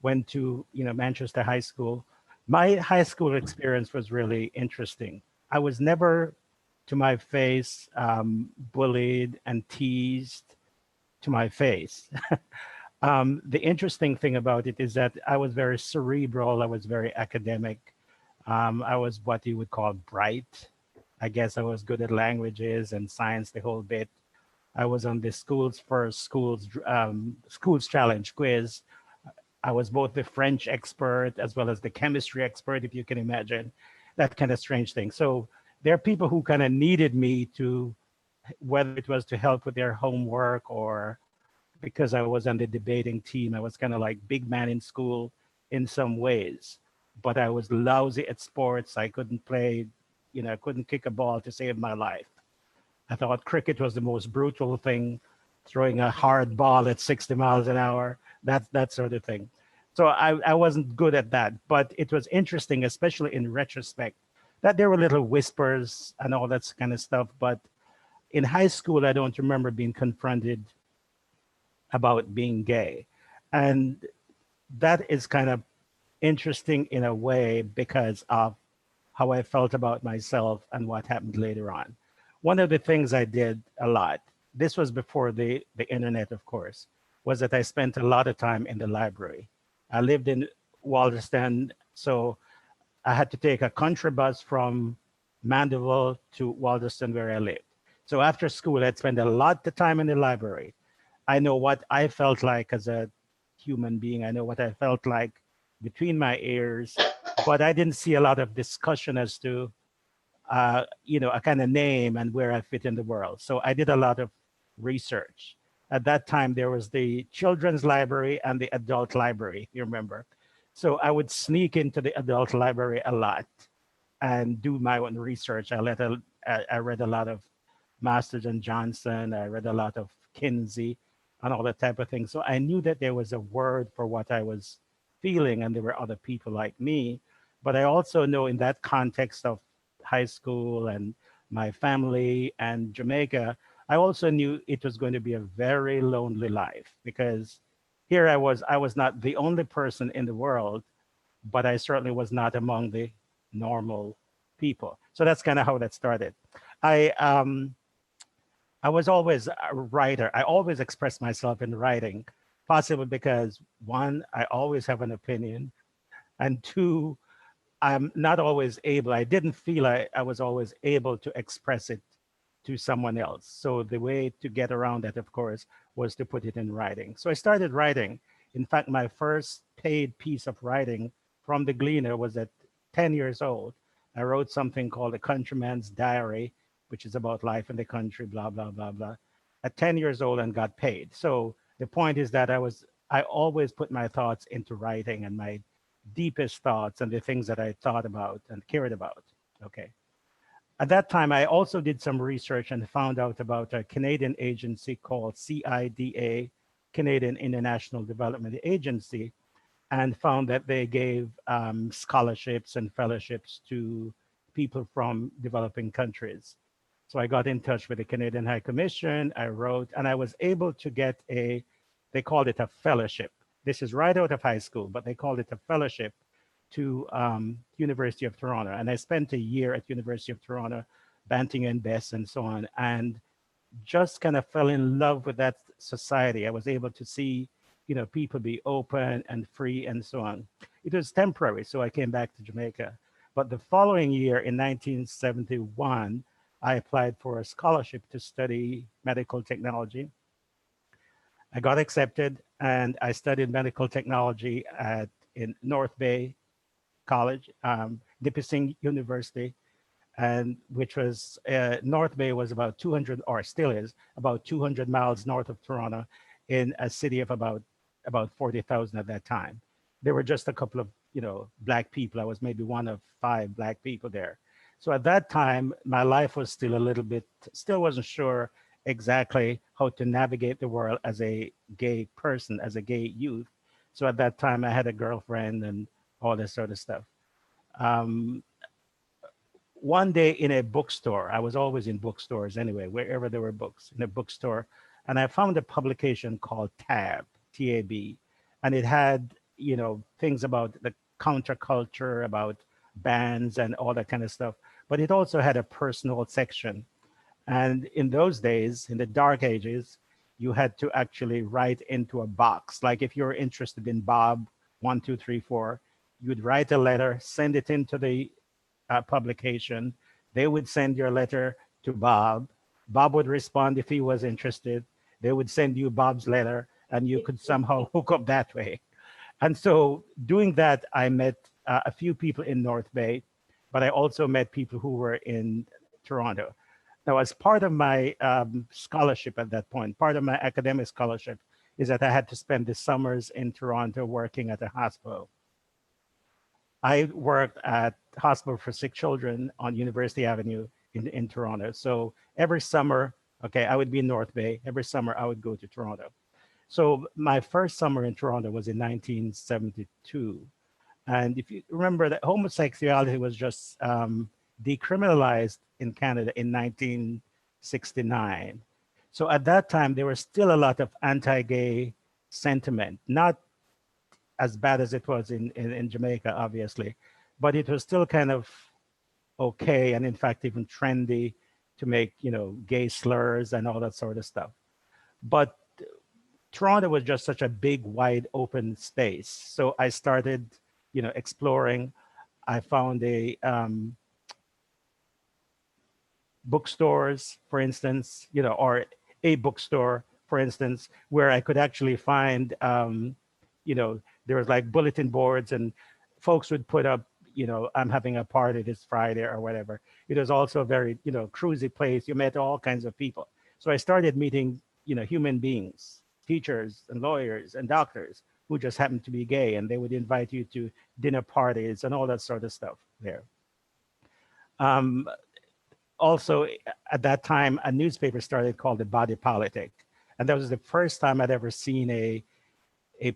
went to, Manchester High School. My high school experience was really interesting. I was never, to my face, bullied and teased to my face. The interesting thing about it is that I was very cerebral. I was very academic. I was what you would call bright. I guess I was good at languages and science, the whole bit. I was on the school's first schools challenge quiz. I was both the French expert as well as the chemistry expert, if you can imagine that kind of strange thing. So there are people who kind of needed me to, whether it was to help with their homework or because I was on the debating team, I was kind of like big man in school in some ways, but I was lousy at sports. I couldn't play, I couldn't kick a ball to save my life. I thought cricket was the most brutal thing, throwing a hard ball at 60 miles an hour, that sort of thing. So I wasn't good at that, but it was interesting, especially in retrospect, that there were little whispers and all that kind of stuff. But in high school, I don't remember being confronted about being gay. And that is kind of interesting in a way because of how I felt about myself and what happened later on. One of the things I did a lot, this was before the internet, of course, was that I spent a lot of time in the library. I lived in Walderston, so I had to take a country bus from Mandeville to Walderston where I lived. So after school, I'd spend a lot of time in the library. I know what I felt like as a human being. I know what I felt like between my ears, but I didn't see a lot of discussion as to a kind of name and where I fit in the world. So I did a lot of research. At that time, there was the children's library and the adult library, you remember. So I would sneak into the adult library a lot and do my own research. I read a lot of Masters and Johnson. I read a lot of Kinsey and all that type of thing. So I knew that there was a word for what I was feeling and there were other people like me. But I also know in that context of high school and my family and Jamaica, I also knew it was going to be a very lonely life because here I was not the only person in the world, but I certainly was not among the normal people. So that's kind of how that started. I was always a writer. I always express myself in writing, possibly because one, I always have an opinion, and two, I'm not always able, I didn't feel I was always able to express it to someone else. So the way to get around that, of course, was to put it in writing. So I started writing. In fact, my first paid piece of writing from the Gleaner was at 10 years old. I wrote something called A Countryman's Diary, which is about life in the country, blah, blah, blah, blah, at 10 years old and got paid. So the point is that I always put my thoughts into writing and my deepest thoughts and the things that I thought about and cared about. Okay. At that time, I also did some research and found out about a Canadian agency called CIDA, Canadian International Development Agency, and found that they gave scholarships and fellowships to people from developing countries. So I got in touch with the Canadian High Commission, I wrote, and I was able to get they called it a fellowship. This is right out of high school, but they called it a fellowship to University of Toronto. And I spent a year at University of Toronto, Banting and Bess and so on, and just kind of fell in love with that society. I was able to see, people be open and free and so on. It was temporary, so I came back to Jamaica. But the following year, in 1971, I applied for a scholarship to study medical technology. I got accepted, and I studied medical technology in North Bay College, Nipissing University, and which was North Bay was about 200, or still is about 200 miles north of Toronto, in a city of about 40,000 at that time. There were just a couple of black people. I was maybe one of 5 black people there. So at that time, my life was still a little bit, still wasn't sure exactly how to navigate the world as a gay person, as a gay youth. So at that time, I had a girlfriend and all this sort of stuff. One day in a bookstore, I was always in bookstores anyway, wherever there were books, in a bookstore, and I found a publication called TAB, T-A-B, and it had, things about the counterculture, about bands and all that kind of stuff, but it also had a personal section. And in those days, in the dark ages, you had to actually write into a box. Like if you're interested in Bob 1, 2, 3, 4, you'd write a letter, send it into the publication. They would send your letter to Bob. Bob would respond if he was interested. They would send you Bob's letter, and you could somehow hook up that way. And so doing that, I met a few people in North Bay, but I also met people who were in Toronto. Now, as part of my scholarship at that point, part of my academic scholarship is that I had to spend the summers in Toronto working at a hospital. I worked at Hospital for Sick Children on University Avenue in Toronto. So every summer, I would be in North Bay. Every summer, I would go to Toronto. So my first summer in Toronto was in 1972. And if you remember that homosexuality was just decriminalized in Canada in 1969. So at that time, there was still a lot of anti-gay sentiment, not as bad as it was in Jamaica, obviously, but it was still kind of okay, and in fact, even trendy to make, gay slurs and all that sort of stuff. But Toronto was just such a big, wide open space. So I started, exploring. I found bookstores, for instance, or a bookstore, for instance, where I could actually find, there was like bulletin boards, and folks would put up, I'm having a party this Friday or whatever. It was also a very, cruisy place. You met all kinds of people. So I started meeting, human beings, teachers and lawyers and doctors who just happened to be gay, and they would invite you to dinner parties and all that sort of stuff there. Also, at that time, a newspaper started called The Body Politic. And that was the first time I'd ever seen a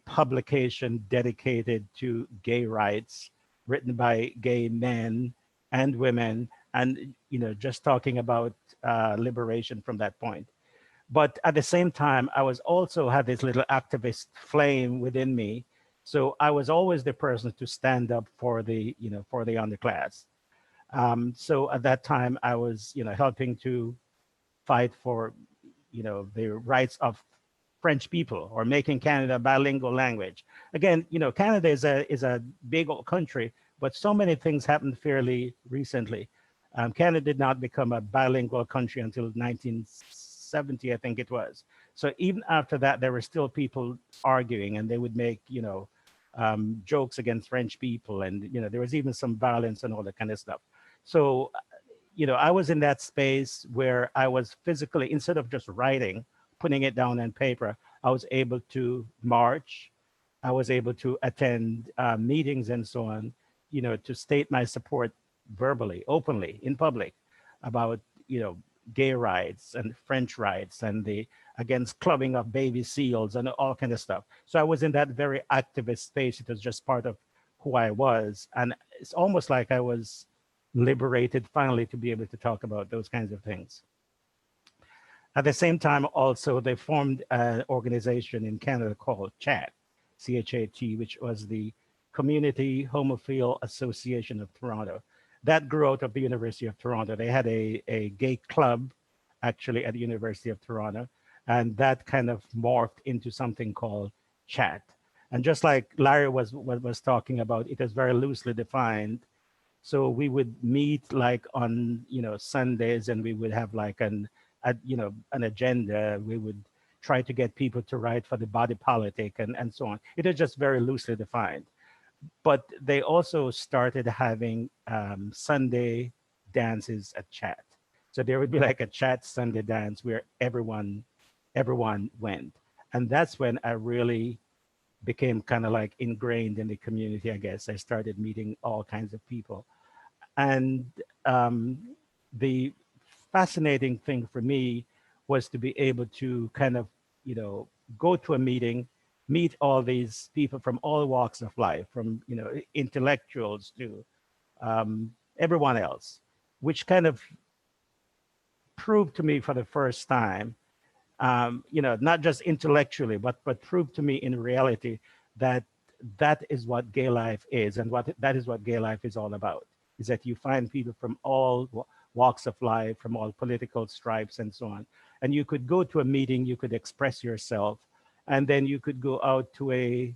publication dedicated to gay rights, written by gay men and women, and just talking about liberation from that point. But at the same time, I was also had this little activist flame within me. So I was always the person to stand up for the underclass. So at that time, I was helping to fight for the rights of French people, or making Canada a bilingual language. Again, Canada is a big old country, but so many things happened fairly recently. Canada did not become a bilingual country until 1970, I think it was. So even after that, there were still people arguing, and they would make, jokes against French people, and there was even some violence and all that kind of stuff. So, I was in that space where I was physically, instead of just writing, putting it down on paper, I was able to march. I was able to attend meetings and so on, to state my support verbally, openly, in public about, gay rights and French rights and the against clubbing of baby seals and all kind of stuff. So I was in that very activist space. It was just part of who I was. And it's almost like I was liberated finally to be able to talk about those kinds of things. At the same time, also, they formed an organization in Canada called CHAT, C-H-A-T, which was the Community Homophile Association of Toronto. That grew out of the University of Toronto. They had a gay club, actually, at the University of Toronto, and that kind of morphed into something called CHAT. And just like Larry was talking about, it is very loosely defined. So we would meet like on, Sundays, and we would have like an agenda. We would try to get people to write for the body politic and so on. It is just very loosely defined. But they also started having Sunday dances at CHAT. So there would be like a CHAT Sunday dance where everyone went. And that's when I really became kind of like ingrained in the community, I guess. I started meeting all kinds of people. And the fascinating thing for me was to be able to kind of, go to a meeting, meet all these people from all walks of life, from, intellectuals to everyone else, which kind of proved to me for the first time, not just intellectually, but proved to me in reality that that is what gay life is, and that is what gay life is all about, is that you find people from all walks of life, from all political stripes and so on. And you could go to a meeting, you could express yourself, and then you could go out to a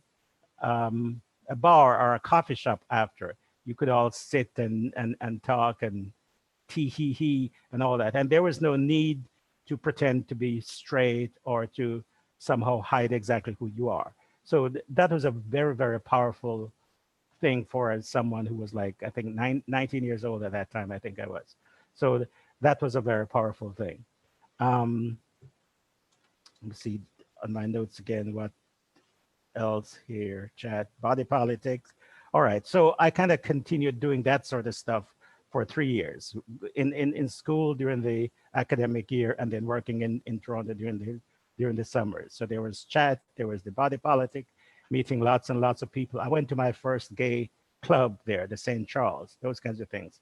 bar or a coffee shop after. You could all sit and talk and tee-hee-hee and all that. And there was no need to pretend to be straight or to somehow hide exactly who you are. So that was a very, very powerful thing for someone who was like, I think 19 years old at that time, I think I was. So that was a very powerful thing. Let me see on my notes again, what else here, chat, body politics. All right, so I kind of continued doing that sort of stuff for 3 years in school during the academic year, and then working in Toronto during the summers. So there was chat, there was the body politic, meeting lots and lots of people. I went to my first gay club there, the St. Charles, those kinds of things.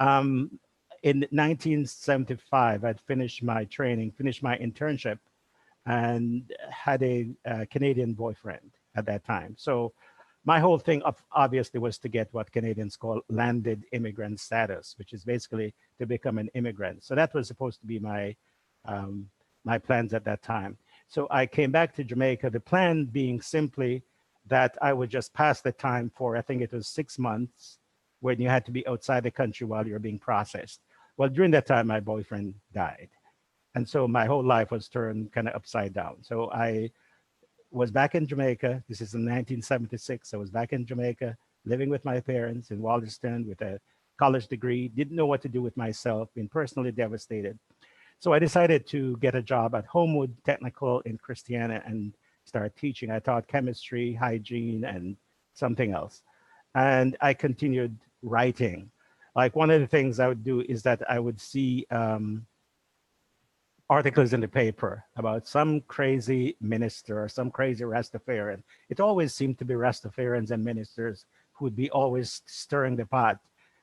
In 1975, I'd finished my training, finished my internship, and had a Canadian boyfriend at that time. So my whole thing obviously was to get what Canadians call landed immigrant status, which is basically to become an immigrant. So that was supposed to be my my plans at that time. So I came back to Jamaica, the plan being simply that I would just pass the time for, I think it was 6 months, when you had to be outside the country while you're being processed. Well, during that time, my boyfriend died. And so my whole life was turned kind of upside down. So I was back in Jamaica. This is in 1976. I was back in Jamaica, living with my parents in Wallaston with a college degree, didn't know what to do with myself, been personally devastated. So I decided to get a job at Homewood Technical in Christiana and start teaching. I taught chemistry, hygiene, and something else. And I continued writing. Like one of the things I would do is that I would see articles in the paper about some crazy minister or some crazy Rastafarian. It always seemed to be Rastafarians and ministers who would be always stirring the pot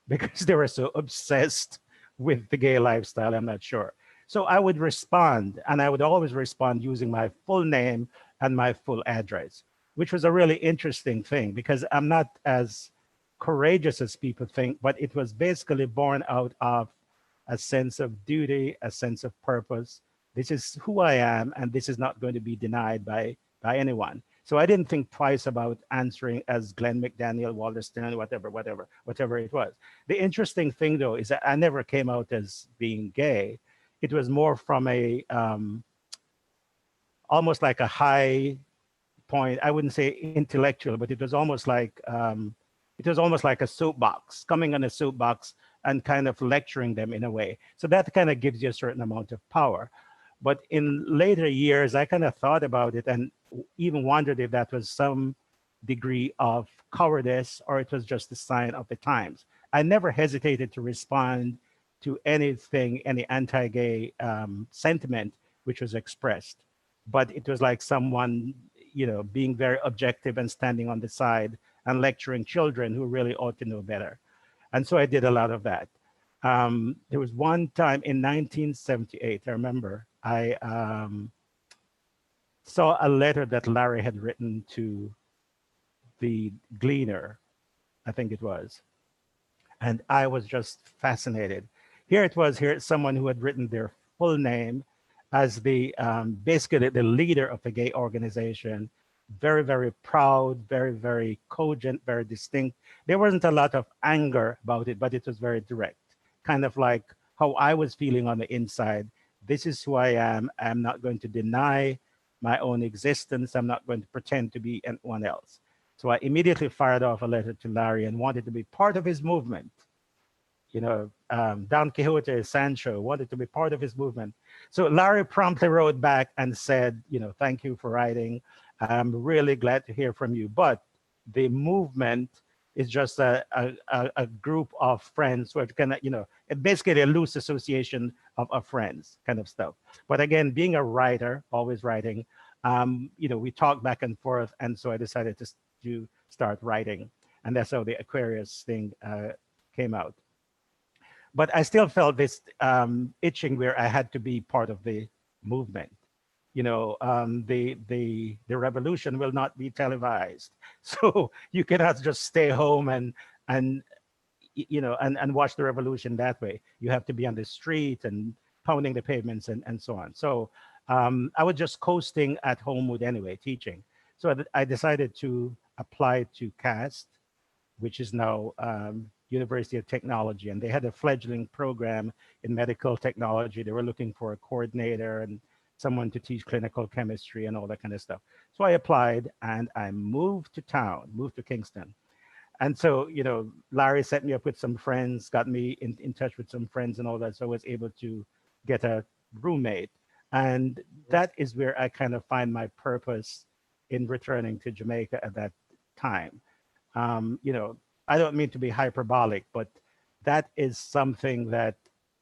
because they were so obsessed with the gay lifestyle, I'm not sure. So I would respond, and I would always respond using my full name and my full address, which was a really interesting thing because I'm not as courageous as people think, but it was basically born out of a sense of duty, a sense of purpose. This is who I am, and this is not going to be denied by anyone. So I didn't think twice about answering as Glen McDaniel, Wallerston, whatever it was. The interesting thing though is that I never came out as being gay. It was more from a almost like a high point. I wouldn't say intellectual, but it was almost like a soapbox, coming on a soapbox and kind of lecturing them in a way. So that kind of gives you a certain amount of power. But in later years, I kind of thought about it and even wondered if that was some degree of cowardice or it was just a sign of the times. I never hesitated to respond to anything, any anti-gay sentiment which was expressed. But it was like someone, being very objective and standing on the side and lecturing children who really ought to know better. And so I did a lot of that. There was one time in 1978, I remember, I saw a letter that Larry had written to the Gleaner, I think it was. And I was just fascinated. Here it's someone who had written their full name as the basically the leader of the gay organization. Very, very proud, very, very cogent, very distinct. There wasn't a lot of anger about it, but it was very direct, kind of like how I was feeling on the inside. This is who I am. I'm not going to deny my own existence. I'm not going to pretend to be anyone else. So I immediately fired off a letter to Larry and wanted to be part of his movement. Don Quixote, Sancho wanted to be part of his movement. So Larry promptly wrote back and said, thank you for writing. I'm really glad to hear from you. But the movement is just a group of friends who are kind of, basically a loose association of friends kind of stuff. But again, being a writer, always writing, we talked back and forth. And so I decided to start writing. And that's how the Aquarius thing came out. But I still felt this itching where I had to be part of the movement. The revolution will not be televised, so you cannot just stay home and watch the revolution that way. You have to be on the street and pounding the pavements and so on. So I was just coasting at Homewood anyway, teaching. So I decided to apply to CAST, which is now University of Technology, and they had a fledgling program in medical technology. They were looking for a coordinator and someone to teach clinical chemistry and all that kind of stuff. So I applied and I moved to Kingston. And so, Larry set me up with some friends, got me in touch with some friends and all that. So I was able to get a roommate. And that is where I kind of find my purpose in returning to Jamaica at that time. I don't mean to be hyperbolic, but that is something that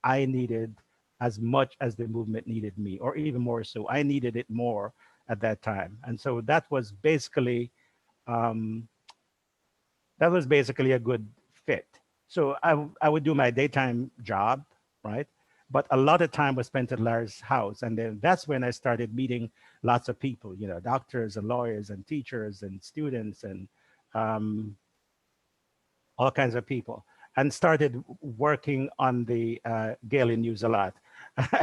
I needed as much as the movement needed me, or even more so. I needed it more at that time. And so that was basically a good fit. So I would do my daytime job, right? But a lot of time was spent at Larry's house. And then that's when I started meeting lots of people, doctors and lawyers and teachers and students and all kinds of people, and started working on the Gaily News a lot.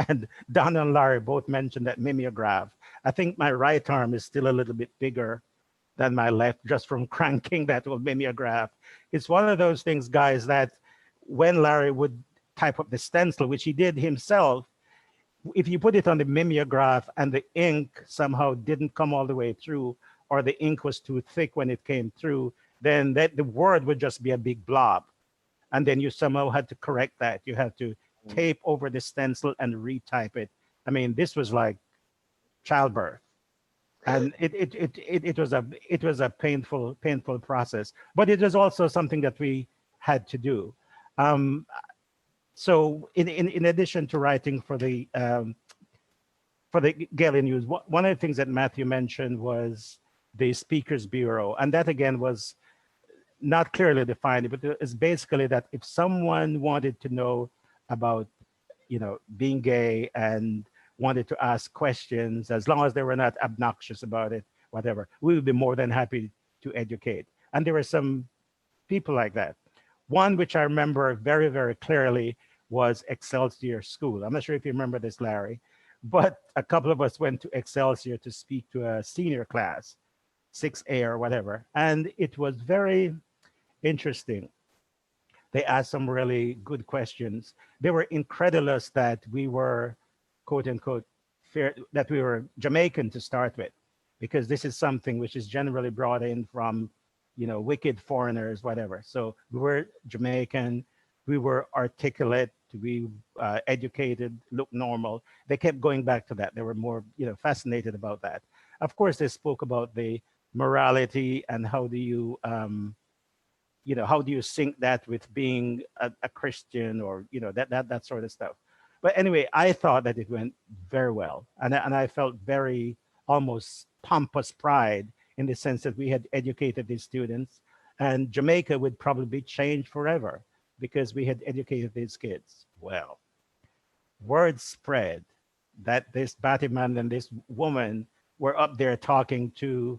And Don and Larry both mentioned that mimeograph. I think my right arm is still a little bit bigger than my left just from cranking that old mimeograph. It's one of those things, guys, that when Larry would type up the stencil, which he did himself, if you put it on the mimeograph and the ink somehow didn't come all the way through, or the ink was too thick when it came through, then the word would just be a big blob. And then you somehow had to correct that. You had to tape over the stencil and retype it. I mean, this was like childbirth. And it was a painful process, but it was also something that we had to do. So in addition to writing for the Gaily News, one of the things that Matthew mentioned was the Speakers Bureau, and that again was not clearly defined, but it's basically that if someone wanted to know about, being gay and wanted to ask questions, as long as they were not obnoxious about it, whatever, we would be more than happy to educate. And there were some people like that. One which I remember very, very clearly was Excelsior School. I'm not sure if you remember this, Larry, but a couple of us went to Excelsior to speak to a senior class. 6A or whatever. And it was very interesting. They asked some really good questions. They were incredulous that we were, quote unquote, fair, that we were Jamaican to start with, because this is something which is generally brought in from, wicked foreigners, whatever. So we were Jamaican, we were articulate, we educated, looked normal. They kept going back to that. They were more, fascinated about that. Of course, they spoke about the morality and how do you, how do you sync that with being a Christian, or that sort of stuff. But anyway, I thought that it went very well, and I felt very almost pompous pride in the sense that we had educated these students, and Jamaica would probably change forever because we had educated these kids. Well, word spread that this Batman and this woman were up there talking to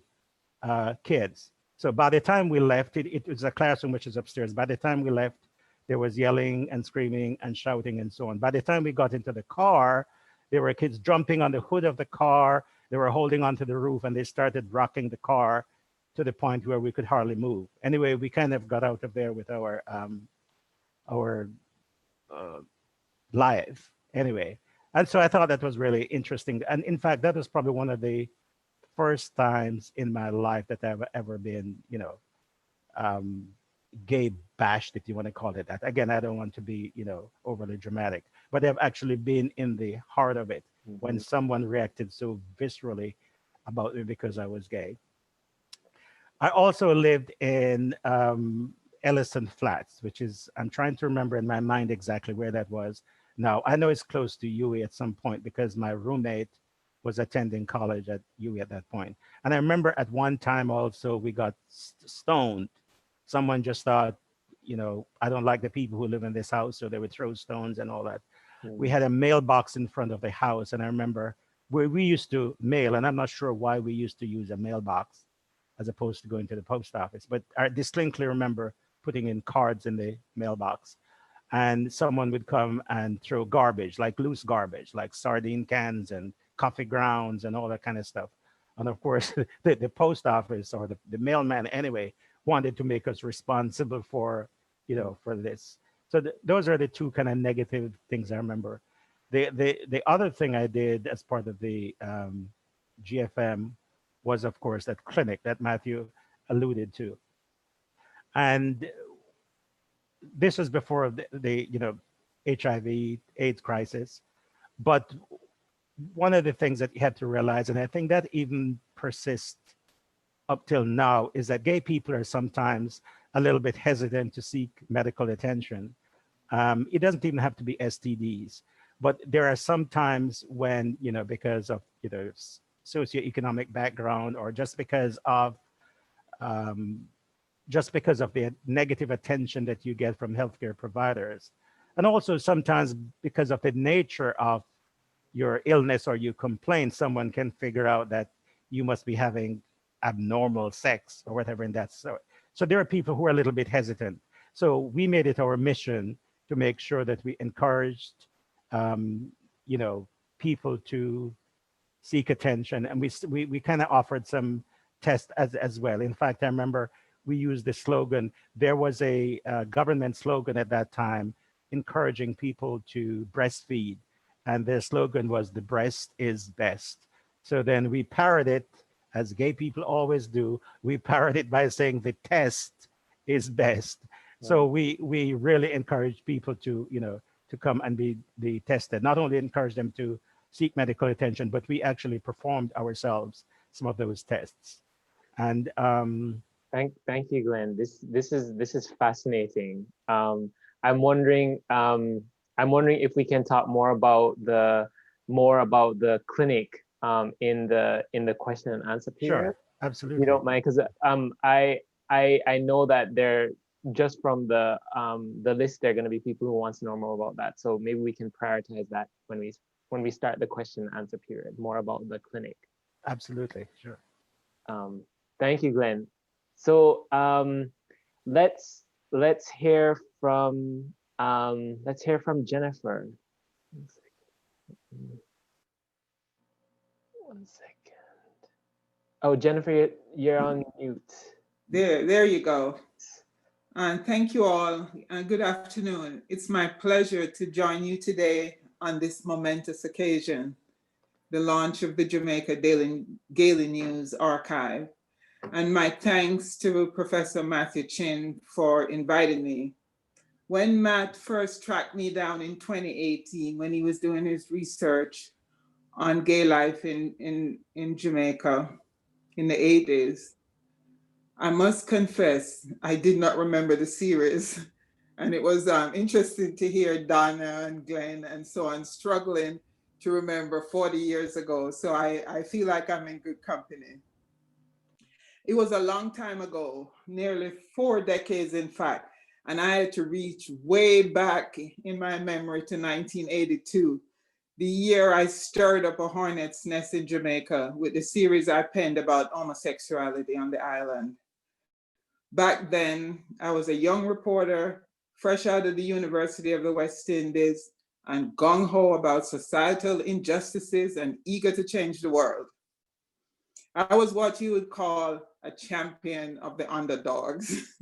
kids. So by the time we left, it was a classroom which is upstairs. By the time we left, there was yelling and screaming and shouting and so on. By the time we got into the car, there were kids jumping on the hood of the car. They were holding onto the roof, and they started rocking the car to the point where we could hardly move. Anyway, we kind of got out of there with our life anyway. And so I thought that was really interesting. And in fact, that was probably one of the first times in my life that I've ever been, gay bashed, if you want to call it that. Again, I don't want to be, overly dramatic, but I've actually been in the heart of it when someone reacted so viscerally about me because I was gay. I also lived in Ellison Flats, which is, I'm trying to remember in my mind exactly where that was. Now, I know it's close to UWI at some point because my roommate was attending college at UWI at that point. And I remember at one time also we got stoned. Someone just thought, I don't like the people who live in this house, so they would throw stones and all that. We had a mailbox in front of the house, and I remember where we used to mail, and I'm not sure why we used to use a mailbox as opposed to going to the post office, but I distinctly remember putting in cards in the mailbox, and someone would come and throw garbage, like loose garbage, like sardine cans and coffee grounds and all that kind of stuff. And of course, the post office or the mailman anyway wanted to make us responsible for, for this. So those are the two kind of negative things I remember. The other thing I did as part of the GFM was, of course, that clinic that Matthew alluded to. And this was before the HIV AIDS crisis. But one of the things that you have to realize, and I think that even persists up till now, is that gay people are sometimes a little bit hesitant to seek medical attention. It doesn't even have to be STDs, but there are some times when, because of socioeconomic background, or just because of the negative attention that you get from healthcare providers, and also sometimes because of the nature of your illness or you complain, someone can figure out that you must be having abnormal sex or whatever in that sort. So there are people who are a little bit hesitant. So we made it our mission to make sure that we encouraged, people to seek attention, and we kind of offered some tests as well. In fact, I remember we used the slogan. There was a government slogan at that time encouraging people to breastfeed, and their slogan was "The breast is best." So then we parroted it, as gay people always do. We parroted it by saying the test is best. So we really encourage people to to come and be tested. Not only encourage them to seek medical attention, but we actually performed ourselves some of those tests. And Thank you, Glenn. This is fascinating. I'm wondering if we can talk more about the clinic in the question and answer period. sure, absolutely. You don't mind, because I know that there, just from the list, there are going to be people who want to know more about that. So maybe we can prioritize that when we start the question and answer period, more about the clinic. Absolutely, sure. Thank you, Glenn. So let's hear from Jennifer. One second. Oh, Jennifer, you're on mute. There you go. And thank you all, and good afternoon. It's my pleasure to join you today on this momentous occasion, the launch of the Jamaica Gaily News Archive. And my thanks to Professor Matthew Chin for inviting me. When Matt first tracked me down in 2018, when he was doing his research on gay life in Jamaica in the 80s, I must confess, I did not remember the series. And it was interesting to hear Donna and Glen and so on struggling to remember 40 years ago. So I feel like I'm in good company. It was a long time ago, nearly 4 decades, in fact. And I had to reach way back in my memory to 1982, the year I stirred up a hornet's nest in Jamaica with the series I penned about homosexuality on the island. Back then, I was a young reporter, fresh out of the University of the West Indies, and gung-ho about societal injustices and eager to change the world. I was what you would call a champion of the underdogs.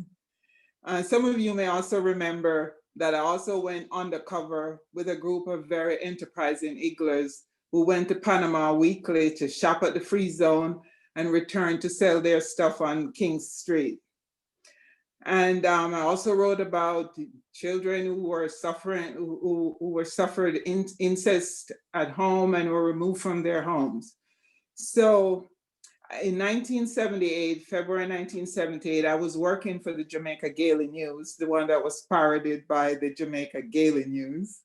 Some of you may also remember that I also went undercover with a group of very enterprising Igglers who went to Panama weekly to shop at the Free Zone and return to sell their stuff on King Street. And I also wrote about children who were suffering, who suffered incest at home and were removed from their homes. So in 1978, February 1978, I was working for the Jamaica Gaily News, the one that was parodied by the Jamaica Gaily News,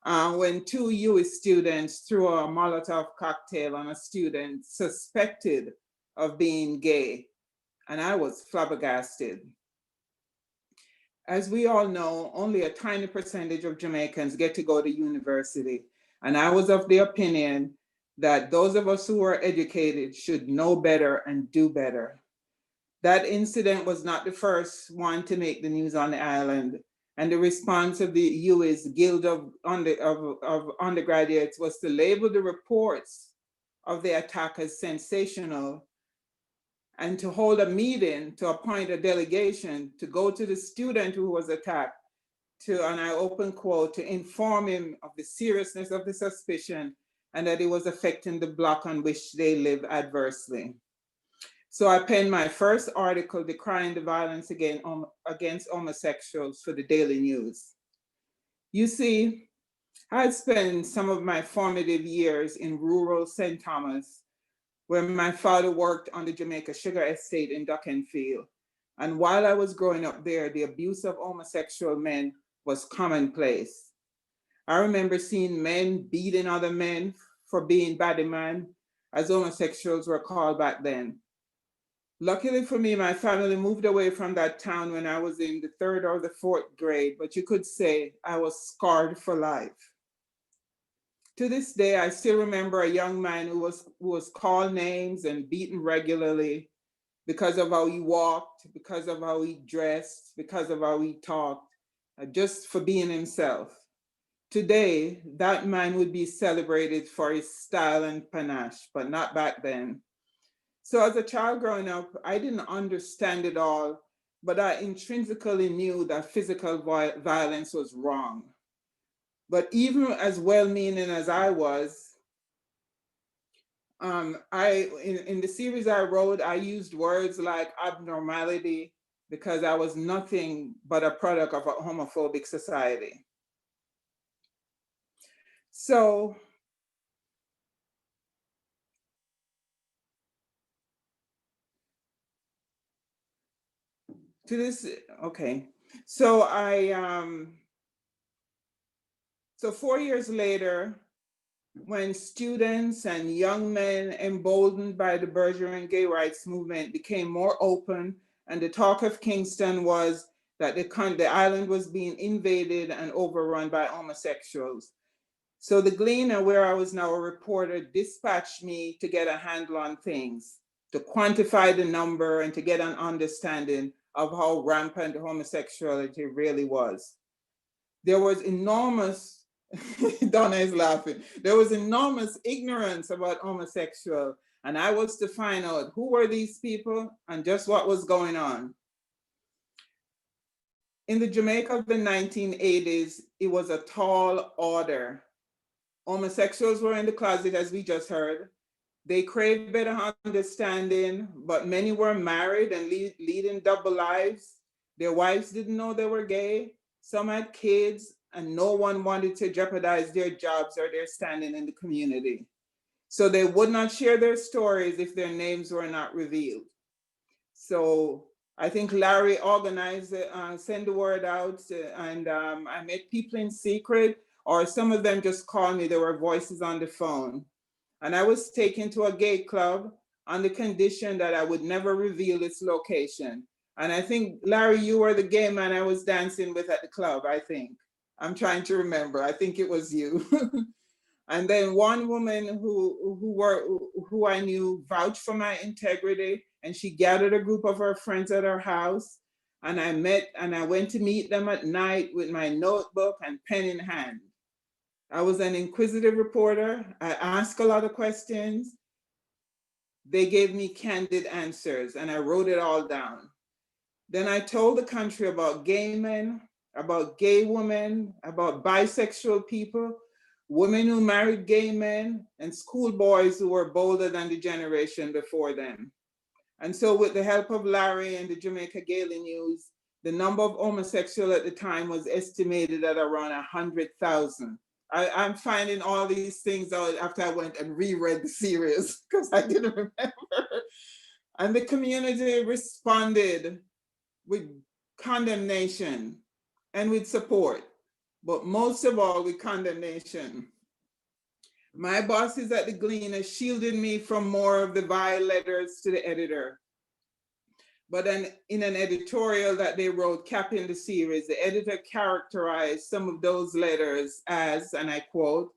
when 2 US students threw a Molotov cocktail on a student suspected of being gay, and I was flabbergasted. As we all know, only a tiny percentage of Jamaicans get to go to university. And I was of the opinion that those of us who are educated should know better and do better. That incident was not the first one to make the news on the island. And the response of the US Guild of Undergraduates was to label the reports of the attack as sensational and to hold a meeting to appoint a delegation to go to the student who was attacked to, and I open quote, to inform him of the seriousness of the suspicion and that it was affecting the block on which they live adversely. So I penned my first article decrying the violence against homosexuals for the Daily News. You see, I had spent some of my formative years in rural St. Thomas, where my father worked on the Jamaica Sugar Estate in Duckenfield. And while I was growing up there, the abuse of homosexual men was commonplace. I remember seeing men beating other men for being bad man, as homosexuals were called back then. Luckily for me, my family moved away from that town when I was in the 3rd or the 4th grade, but you could say I was scarred for life. To this day, I still remember a young man who was called names and beaten regularly because of how he walked, because of how he dressed, because of how he talked, just for being himself. Today, that man would be celebrated for his style and panache, but not back then. So as a child growing up, I didn't understand it all, but I intrinsically knew that physical violence was wrong. But even as well-meaning as I was, in the series I wrote, I used words like abnormality because I was nothing but a product of a homophobic society. So to this, okay. So so 4 years later, when students and young men emboldened by the burgeoning gay rights movement became more open, and the talk of Kingston was that the island was being invaded and overrun by homosexuals. So the Gleaner, where I was now a reporter, dispatched me to get a handle on things, to quantify the number and to get an understanding of how rampant homosexuality really was. There was enormous, Donna is laughing, there was enormous ignorance about homosexual And I was to find out who were these people and just what was going on. In the Jamaica of the 1980s, it was a tall order. Homosexuals were in the closet, as we just heard. They craved better understanding, but many were married and leading double lives. Their wives didn't know they were gay. Some had kids, and no one wanted to jeopardize their jobs or their standing in the community. So they would not share their stories if their names were not revealed. So I think Larry organized it, send the word out, and I met people in secret, or some of them just called me. There were voices on the phone. And I was taken to a gay club on the condition that I would never reveal its location. And I think, Larry, you were the gay man I was dancing with at the club, I think. I'm trying to remember. I think it was you. And then one woman who I knew vouched for my integrity, and she gathered a group of her friends at her house. And I went to meet them at night with my notebook and pen in hand. I was an inquisitive reporter. I asked a lot of questions. They gave me candid answers, and I wrote it all down. Then I told the country about gay men, about gay women, about bisexual people, women who married gay men, and schoolboys who were bolder than the generation before them. And so with the help of Larry and the Jamaica Gaily News, the number of homosexuals at the time was estimated at around 100,000. I'm finding all these things out after I went and reread the series because I didn't remember. And the community responded with condemnation and with support, but most of all with condemnation. My bosses at the Gleaner shielded me from more of the vile letters to the editor. But in an editorial that they wrote capping the series, the editor characterized some of those letters as, and I quote,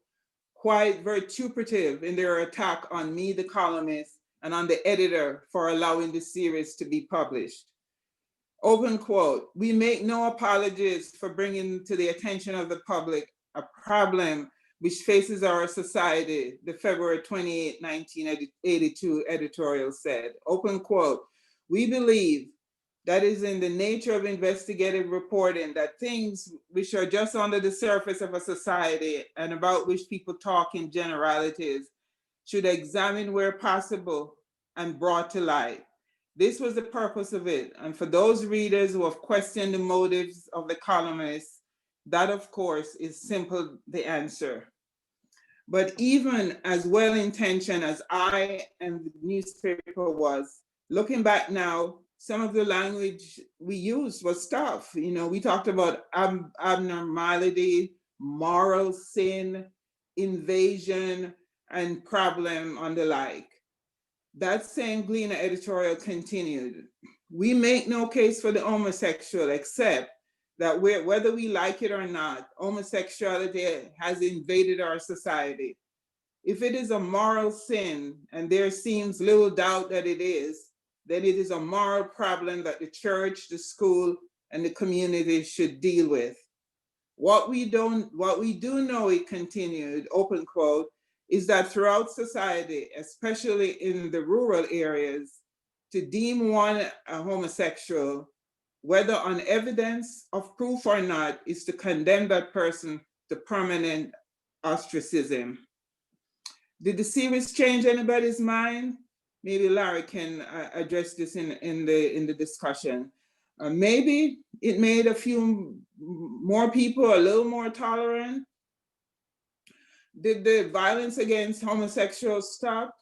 quite vituperative in their attack on me, the columnist, and on the editor for allowing the series to be published. Open quote, we make no apologies for bringing to the attention of the public a problem which faces our society, the February 28, 1982 editorial said. Open quote, we believe that is in the nature of investigative reporting that things which are just under the surface of a society and about which people talk in generalities should examine where possible and brought to light. This was the purpose of it. And for those readers who have questioned the motives of the columnists, that of course is simple the answer. But even as well-intentioned as I and the newspaper was, looking back now, some of the language we used was tough. You know, we talked about abnormality, moral sin, invasion, and problem and the like. That same Gleaner editorial continued. We make no case for the homosexual except that whether we like it or not, homosexuality has invaded our society. If it is a moral sin, and there seems little doubt that it is, then it is a moral problem that the church, the school, and the community should deal with. What we do know, it continued, open quote, is that throughout society, especially in the rural areas, to deem one a homosexual, whether on evidence of proof or not, is to condemn that person to permanent ostracism. Did the series change anybody's mind? Maybe Larry can address this in the discussion. Maybe it made a few more people a little more tolerant. Did the violence against homosexuals stop?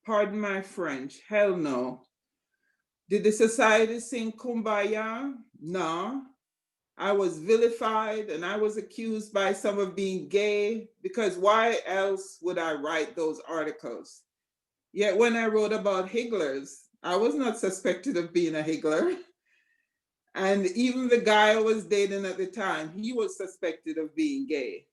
Pardon my French, hell no. Did the society sing Kumbaya? No. I was vilified and I was accused by some of being gay, because why else would I write those articles? Yet when I wrote about higglers, I was not suspected of being a higgler. And even the guy I was dating at the time, he was suspected of being gay.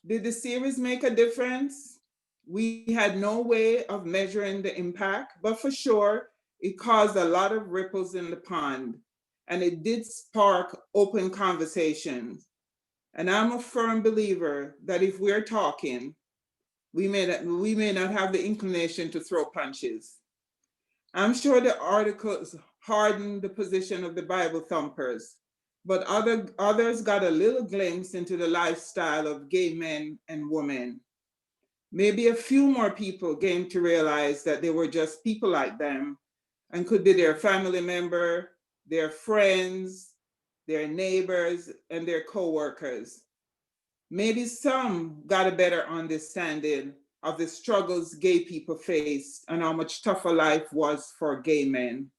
Did the series make a difference? We had no way of measuring the impact, but for sure, it caused a lot of ripples in the pond. And it did spark open conversations. And I'm a firm believer that if we're talking, we may not have the inclination to throw punches. I'm sure the articles hardened the position of the Bible thumpers, but others got a little glimpse into the lifestyle of gay men and women. Maybe a few more people came to realize that they were just people like them and could be their family member, their friends, their neighbors, and their co-workers. Maybe some got a better understanding of the struggles gay people faced and how much tougher life was for gay men.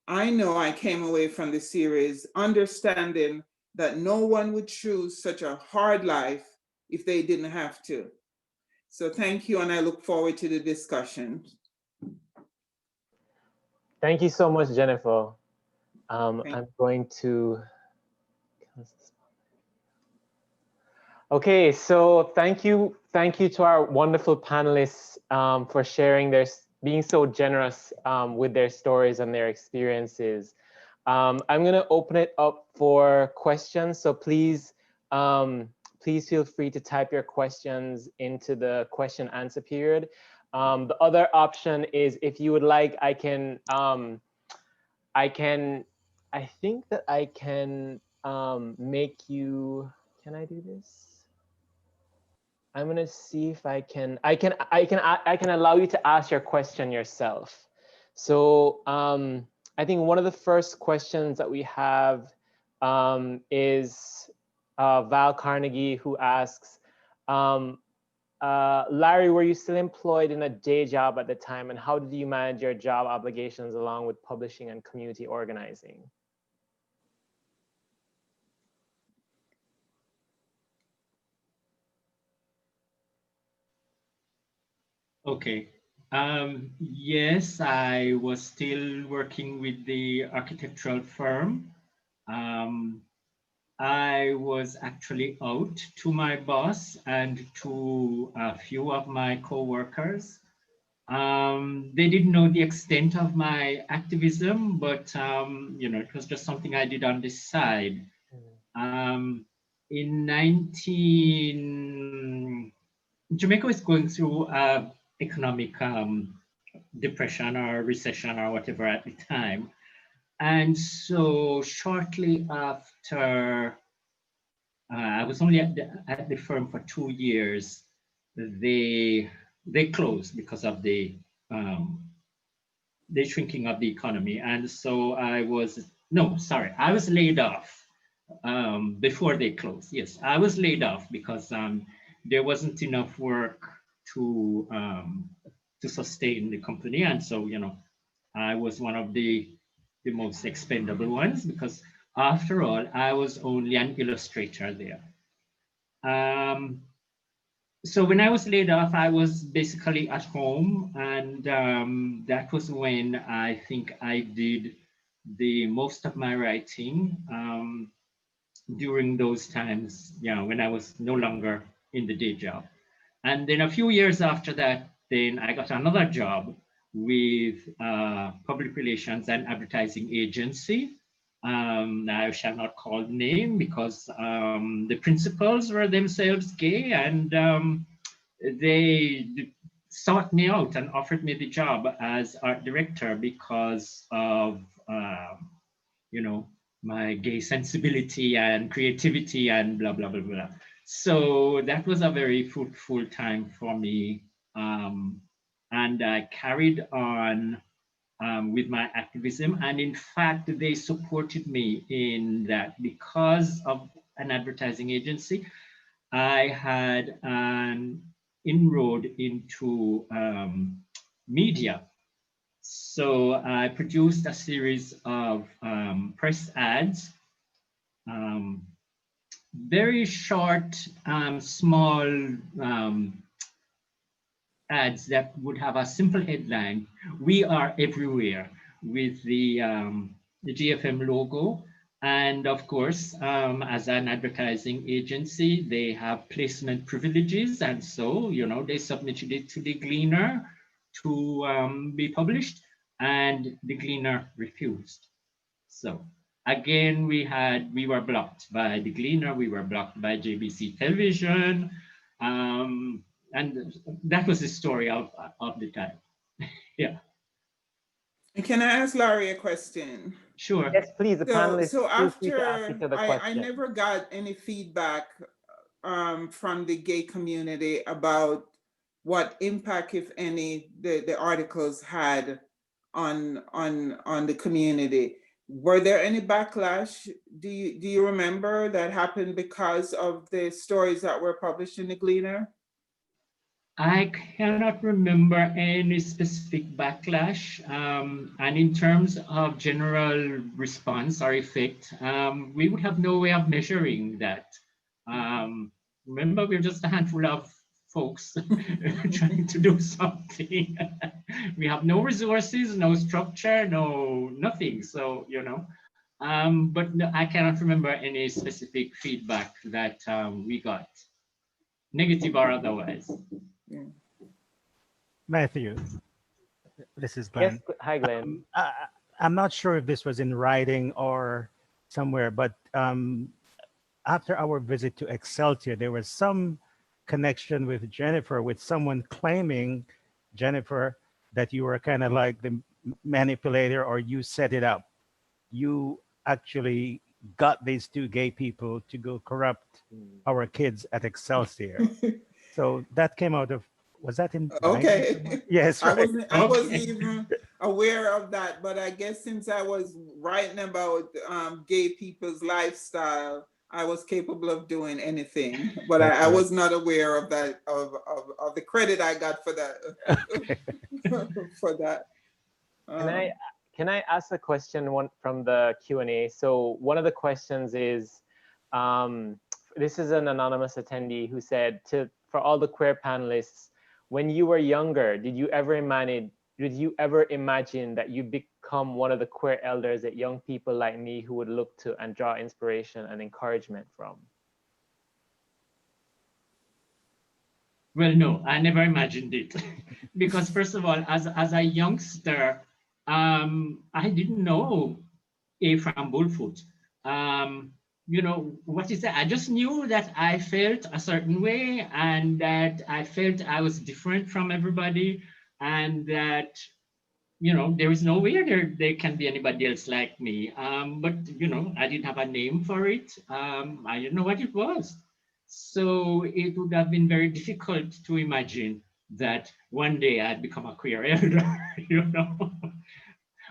I know I came away from the series understanding that no one would choose such a hard life if they didn't have to. So thank you, and I look forward to the discussion. Thank you so much, Jennifer. I'm going to. Okay, so thank you to our wonderful panelists for sharing being so generous with their stories and their experiences. I'm going to open it up for questions, so please feel free to type your questions into the question answer period. The other option is, if you would like, I think that I can make you, can I do this? I'm gonna see if I can allow you to ask your question yourself. So I think one of the first questions that we have is Val Carnegie, who asks, Larry, were you still employed in a day job at the time, and how did you manage your job obligations along with publishing and community organizing? Okay. Yes, I was still working with the architectural firm. I was actually out to my boss and to a few of my co-workers. They didn't know the extent of my activism, but you know, it was just something I did on the side. Jamaica was going through economic depression or recession or whatever at the time. And so shortly after, I was only at the firm for 2 years, they closed because of the shrinking of the economy. And so I was laid off before they closed. Yes, I was laid off because there wasn't enough work to sustain the company. And so, you know, I was one of the most expendable ones, because after all, I was only an illustrator there. So when I was laid off, I was basically at home, and that was when I think I did the most of my writing during those times, you know, when I was no longer in the day job. And then a few years after that, then I got another job with public relations and advertising agency. I shall not call the name because the principals were themselves gay, and they sought me out and offered me the job as art director because of, you know, my gay sensibility and creativity and blah, blah, blah, blah. So that was a very fruitful time for me. And I carried on with my activism. And in fact, they supported me in that. Because of an advertising agency, I had an inroad into media. So I produced a series of press ads, very short, small ads that would have a simple headline: "We are everywhere," with the GFM logo. And of course, as an advertising agency, they have placement privileges. And so, you know, they submitted it to the Gleaner to be published, and the Gleaner refused. So again, we were blocked by the Gleaner, we were blocked by JBC Television. And that was the story of the time. Yeah. And can I ask Larry a question? Sure. Yes, please, the panelists, So feel free to ask after each other I questions. never got any feedback from the gay community about what impact, if any, the articles had on the community. Were there any backlash? Do you remember that happened because of the stories that were published in the Gleaner? I cannot remember any specific backlash. And in terms of general response or effect, we would have no way of measuring that. Remember, we're just a handful of folks trying to do something. We have no resources, no structure, nothing. So, you know, but no, I cannot remember any specific feedback that we got, negative or otherwise. Yeah. Matthew, this is Yes, Glenn. hi, Glenn. I'm not sure if this was in writing or somewhere, but after our visit to Excelsior, there was some connection with Jennifer, with someone claiming, Jennifer, that you were kind of like the manipulator or you set it up. You actually got these two gay people to go corrupt our kids at Excelsior. So that came out of, was that in? Okay. Yes, I right. wasn't even aware of that, but I guess since I was writing about gay people's lifestyle, I was capable of doing anything. But I was not aware of that, of the credit I got for that. Okay. For that. Can I ask a question from the Q&A? So one of the questions is, this is an anonymous attendee who said, for all the queer panelists, when you were younger, did you ever imagine that you'd become one of the queer elders that young people like me who would look to and draw inspiration and encouragement from? Well, no, I never imagined it. Because first of all, as a youngster, I didn't know from Bullfoot. You know, what is that? I just knew that I felt a certain way and that I felt I was different from everybody and that, you know, there is no way there can be anybody else like me. But, you know, I didn't have a name for it. I didn't know what it was. So it would have been very difficult to imagine that one day I'd become a queer elder, you know.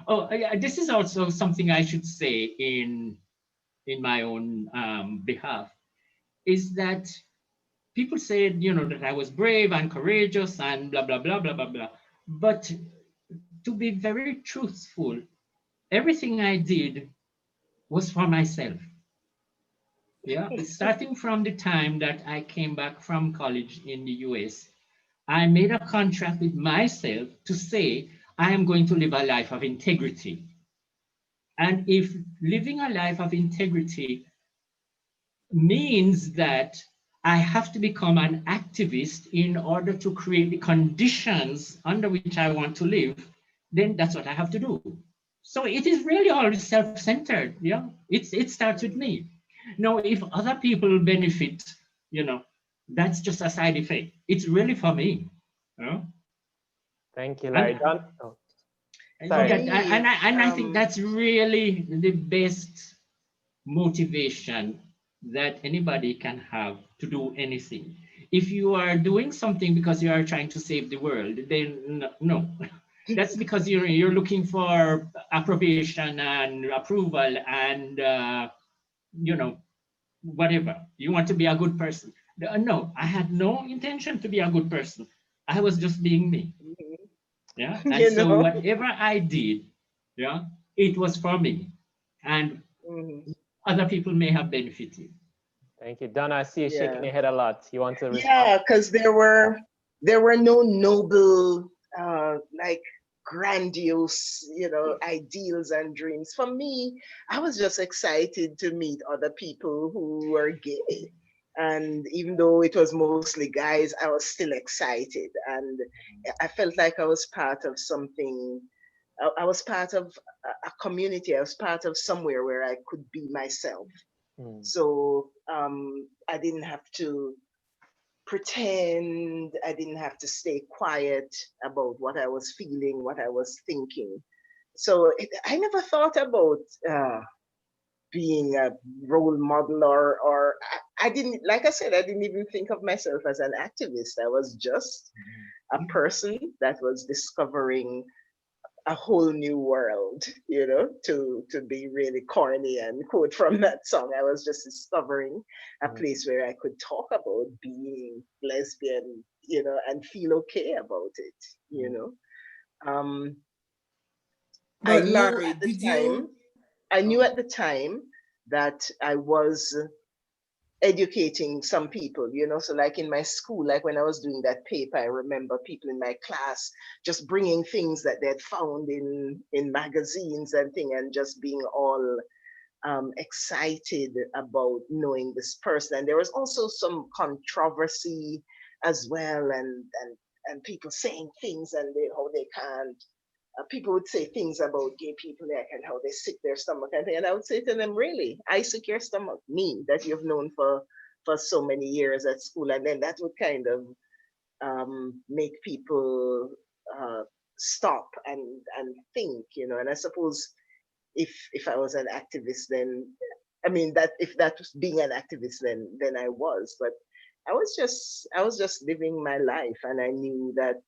Oh, yeah, this is also something I should say in my own behalf, is that people said, you know, that I was brave and courageous and blah, blah, blah, blah, blah, blah. But to be very truthful, everything I did was for myself. Yeah, starting from the time that I came back from college in the US, I made a contract with myself to say, I am going to live a life of integrity. And if living a life of integrity means that I have to become an activist in order to create the conditions under which I want to live, then that's what I have to do. So it is really always self-centered. Yeah, it starts with me. Now, if other people benefit, you know, that's just a side effect. It's really for me. You know? Thank you, Larry. Sorry. For me, I think that's really the best motivation that anybody can have to do anything. If you are doing something because you are trying to save the world, then no. That's because you're looking for approbation and approval and you know, whatever. You want to be a good person. No, I had no intention to be a good person. I was just being me. Yeah. And you so know. whatever I did, yeah, it was for me. And other people may have benefited. Thank you. Donna, I see you shaking your head a lot. You want to respond? Yeah, because there were no noble, like grandiose, you know, ideals and dreams. For me, I was just excited to meet other people who were gay. And even though it was mostly guys, I was still excited. And I felt like I was part of something. I was part of a community. I was part of somewhere where I could be myself. So I didn't have to pretend. I didn't have to stay quiet about what I was feeling, what I was thinking. So I never thought about being a role model, or I didn't, like I said, I didn't even think of myself as an activist. I was just a person that was discovering a whole new world, to be really corny and quote from that song. I was just discovering a place where I could talk about being lesbian, and feel okay about it. I But knew Larry, at the did time, you? I knew Oh, at the time that I was educating some people, so like in my school, like when I was doing that paper, I remember people in my class just bringing things that they'd found in magazines and thing, and just being all excited about knowing this person. And there was also some controversy as well, and people saying things, and how they can't, people would say things about gay people, like, and how they sick their stomach and thing. And I would say to them, really, I sick your stomach, me that you've known for so many years at school. And then that would kind of make people stop and think, And I suppose if I was an activist, then I mean that if that was being an activist, then I was. But I was just living my life, and I knew that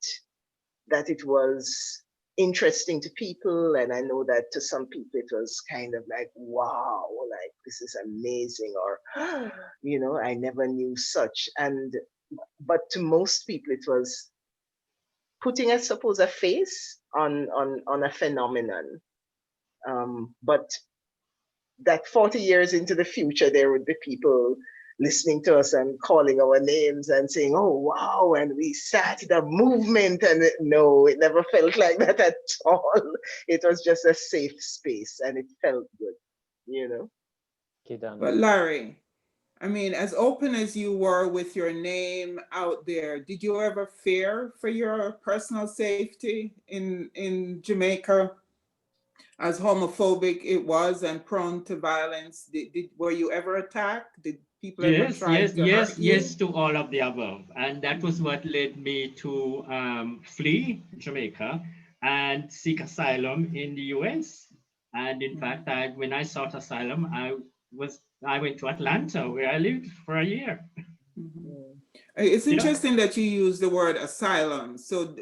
it was interesting to people, and I know that to some people it was kind of like, wow, like this is amazing, or I never knew such. And but to most people it was putting, I suppose, a face on a phenomenon. But that 40 years into the future, there would be people listening to us and calling our names and saying, oh, wow, and we started a movement. And no, it never felt like that at all. It was just a safe space, and it felt good. Okay, Donna. but Larry, I mean, as open as you were with your name out there, did you ever fear for your personal safety in Jamaica? As homophobic it was and prone to violence, were you ever attacked? Did people ever Yes, try yes, to hurt yes, you? yes to all of the above. And that was what led me to flee Jamaica and seek asylum in the US. And in fact, when I sought asylum, I went to Atlanta, where I lived for a year. Mhm. Mm. It's Yeah. interesting that you use the word asylum. So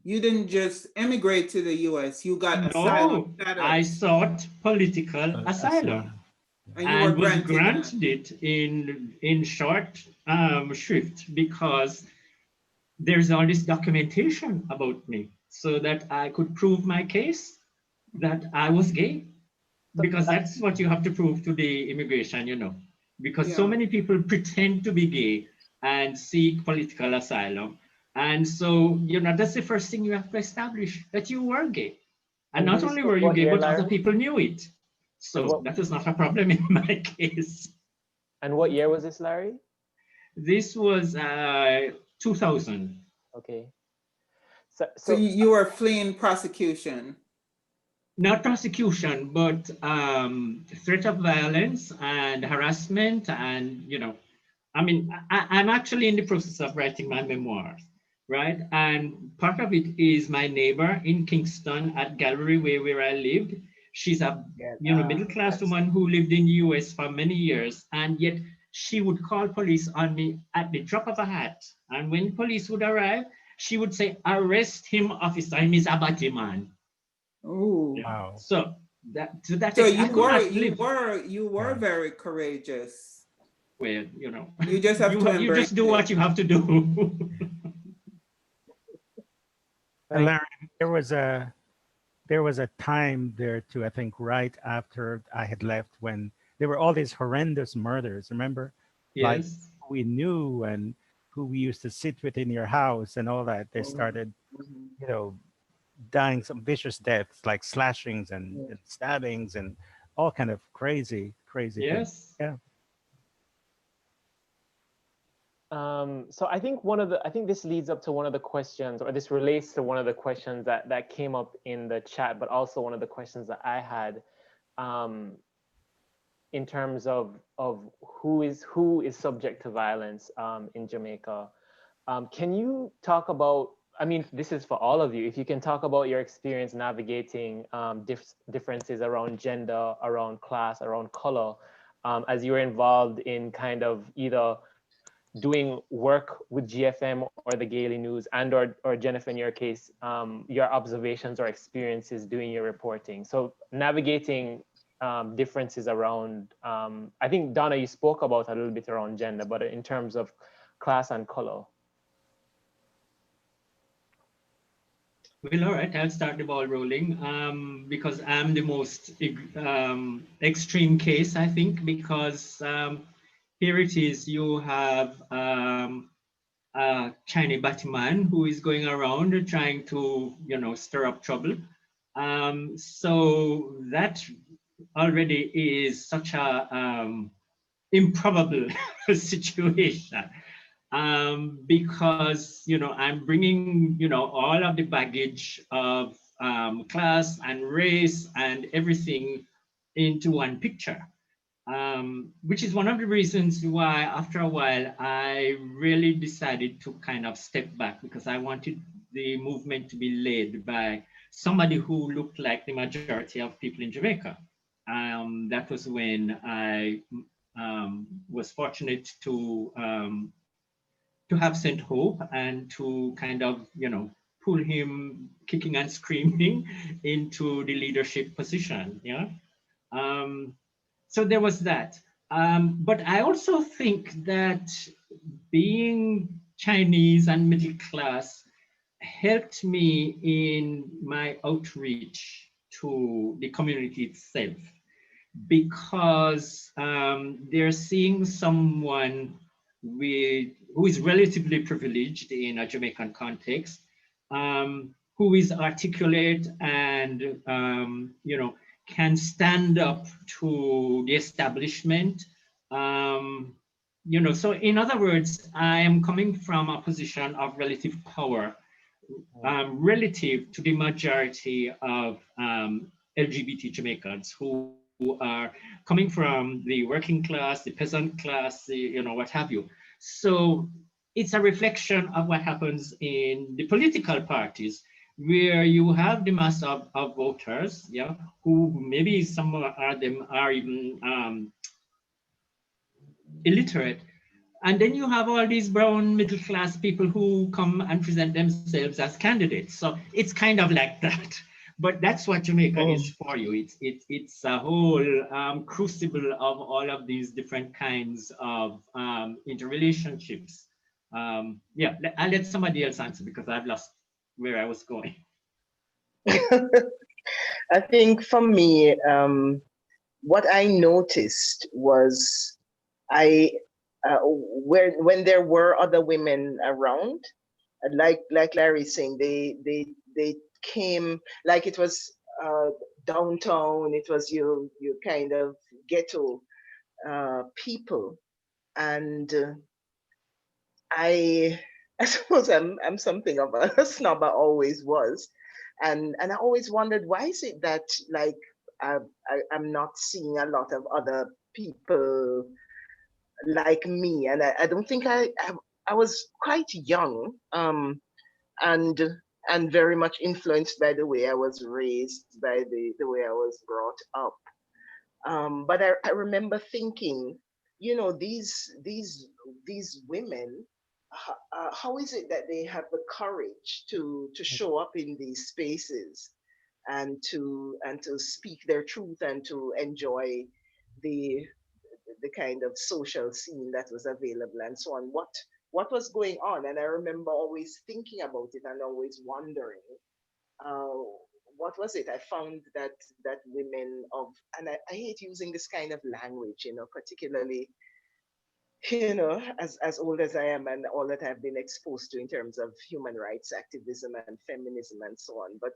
you didn't just emigrate to the US, you got asylum No, I status sought political asylum and you were and was granted that. granted it in short shrift because there's all this documentation about me so that I could prove my case that I was gay, because that's what you have to prove to the immigration, because so Yeah. many people pretend to be gay and seek political asylum. And so, that's the first thing you have to establish, that you were gay. And not This only was were you what gay, year, but other Larry? people knew it. And So that is not a problem in my case. and what year was this, Larry? This was 2000. Okay. So you were fleeing prosecution. Not prosecution, but threat of violence and harassment. And, I'm actually in the process of writing my memoirs, right? And part of it is my neighbor in Kingston at Gallery Way, where I lived. She's a middle-class woman who lived in the US for many years, and yet she would call police on me at the drop of a hat. And when police would arrive, she would say, "Arrest him, officer, he's a batty man." Oh. Wow. So that So I could not live. you were very courageous. Well, You just have to you embrace just do it. what you have to do. And Larry, there was a time there too, I think right after I had left, when there were all these horrendous murders, remember? Like Yes. we knew and who we used to sit with in your house and all that. They started, dying some vicious deaths, like slashings and stabbings and all kind of crazy things. Yes. Yeah. So I think I think this leads up to one of the questions, or this relates to one of the questions that came up in the chat, but also one of the questions that I had. in terms of who is subject to violence in Jamaica. Can you talk about, I mean, this is for all of you, if you can talk about your experience navigating differences around gender, around class, around color, as you were involved in kind of either doing work with GFM or the Gaily News, and or Jennifer, in your case, your observations or experiences doing your reporting. So navigating differences around, I think Donna, you spoke about a little bit around gender, but in terms of class and color. Well, all right, I'll start the ball rolling because I'm the most extreme case, I think, because here it is, you have a Chinese Batman who is going around trying to, stir up trouble. So that already is such a improbable situation. Because I'm bringing all of the baggage of class and race and everything into one picture, which is one of the reasons why after a while I really decided to kind of step back, because I wanted the movement to be led by somebody who looked like the majority of people in Jamaica. That was when I was fortunate to have sent Hope and to kind of, pull him kicking and screaming into the leadership position. Yeah. So there was that. But I also think that being Chinese and middle class helped me in my outreach to the community itself, because they're seeing someone who is relatively privileged in a Jamaican context, who is articulate and can stand up to the establishment. So in other words, I am coming from a position of relative power relative to the majority of LGBT Jamaicans who are coming from the working class, the peasant class, what have you. So it's a reflection of what happens in the political parties, where you have the mass of voters, yeah, who maybe some of them are even illiterate. And then you have all these brown middle class people who come and present themselves as candidates. So it's kind of like that. But that's what Jamaica is for you. It's a whole crucible of all of these different kinds of interrelationships. Yeah, I'll let somebody else answer because I've lost where I was going. I think for me, what I noticed was when there were other women around, like Larry's saying, they came like it was downtown. It was you kind of ghetto people, and I suppose I'm something of a snob. I always was, and I always wondered, why is it that like I'm not seeing a lot of other people like me, and I don't think I was quite young, and very much influenced by the way I was raised, by the way I was brought up. But I remember thinking, these women, how is it that they have the courage to show up in these spaces and to speak their truth and to enjoy the kind of social scene that was available and so on. What was going on? And I remember always thinking about it and always wondering, uh, what was it? I found that women of, and I hate using this kind of language, particularly, as old as I am and all that I've been exposed to in terms of human rights activism and feminism and so on. But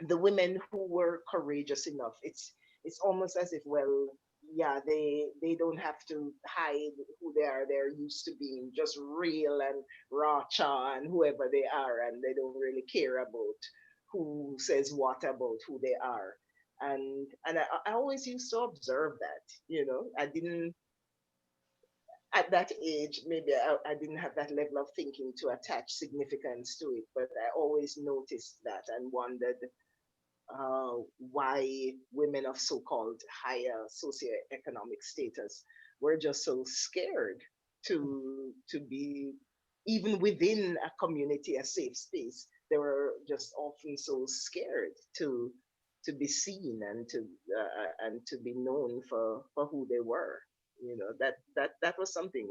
the women who were courageous enough, it's almost as if, well, yeah, they don't have to hide who they are. They're used to being just real and racha and whoever they are, and they don't really care about who says what about who they are. I always used to observe that, I didn't, at that age, maybe I didn't have that level of thinking to attach significance to it, but I always noticed that and wondered why women of so-called higher socioeconomic status were just so scared to be, even within a community, a safe space. They were just often so scared to be seen and to be known for who they were. That was something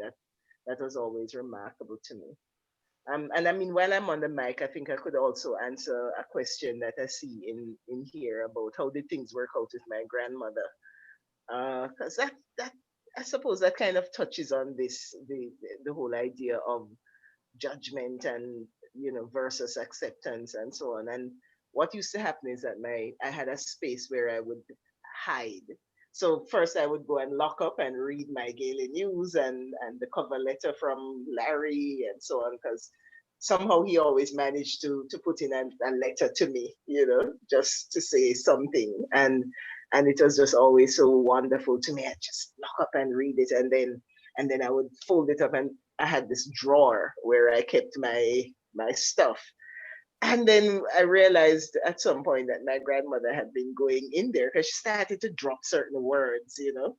that was always remarkable to me. And I mean, while I'm on the mic, I think I could also answer a question that I see in here about how did things work out with my grandmother. Because that I suppose that kind of touches on the whole idea of judgment and versus acceptance and so on. And what used to happen is that I had a space where I would hide. So first I would go and lock up and read my Gaily news and the cover letter from Larry and so on, because somehow he always managed to put in a letter to me, just to say something. And it was just always so wonderful to me. I just lock up and read it, and then I would fold it up, and I had this drawer where I kept my stuff. And then I realized at some point that my grandmother had been going in there because she started to drop certain words,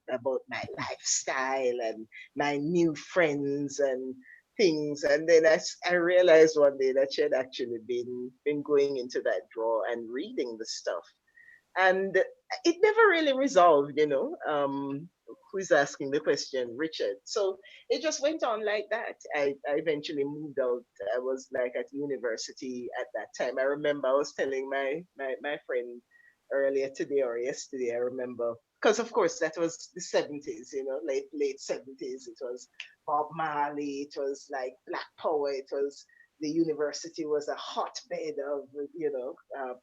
about my lifestyle and my new friends and things. And then I realized one day that she had actually been going into that drawer and reading the stuff. And it never really resolved, who's asking the question, Richard. So it just went on like that. I eventually moved out. I was like at university at that time. I remember I was telling my friend earlier today or yesterday, I remember, because of course that was the 70s, late 70s. It was Bob Marley, it was like Black Power, it was, the university was a hotbed of,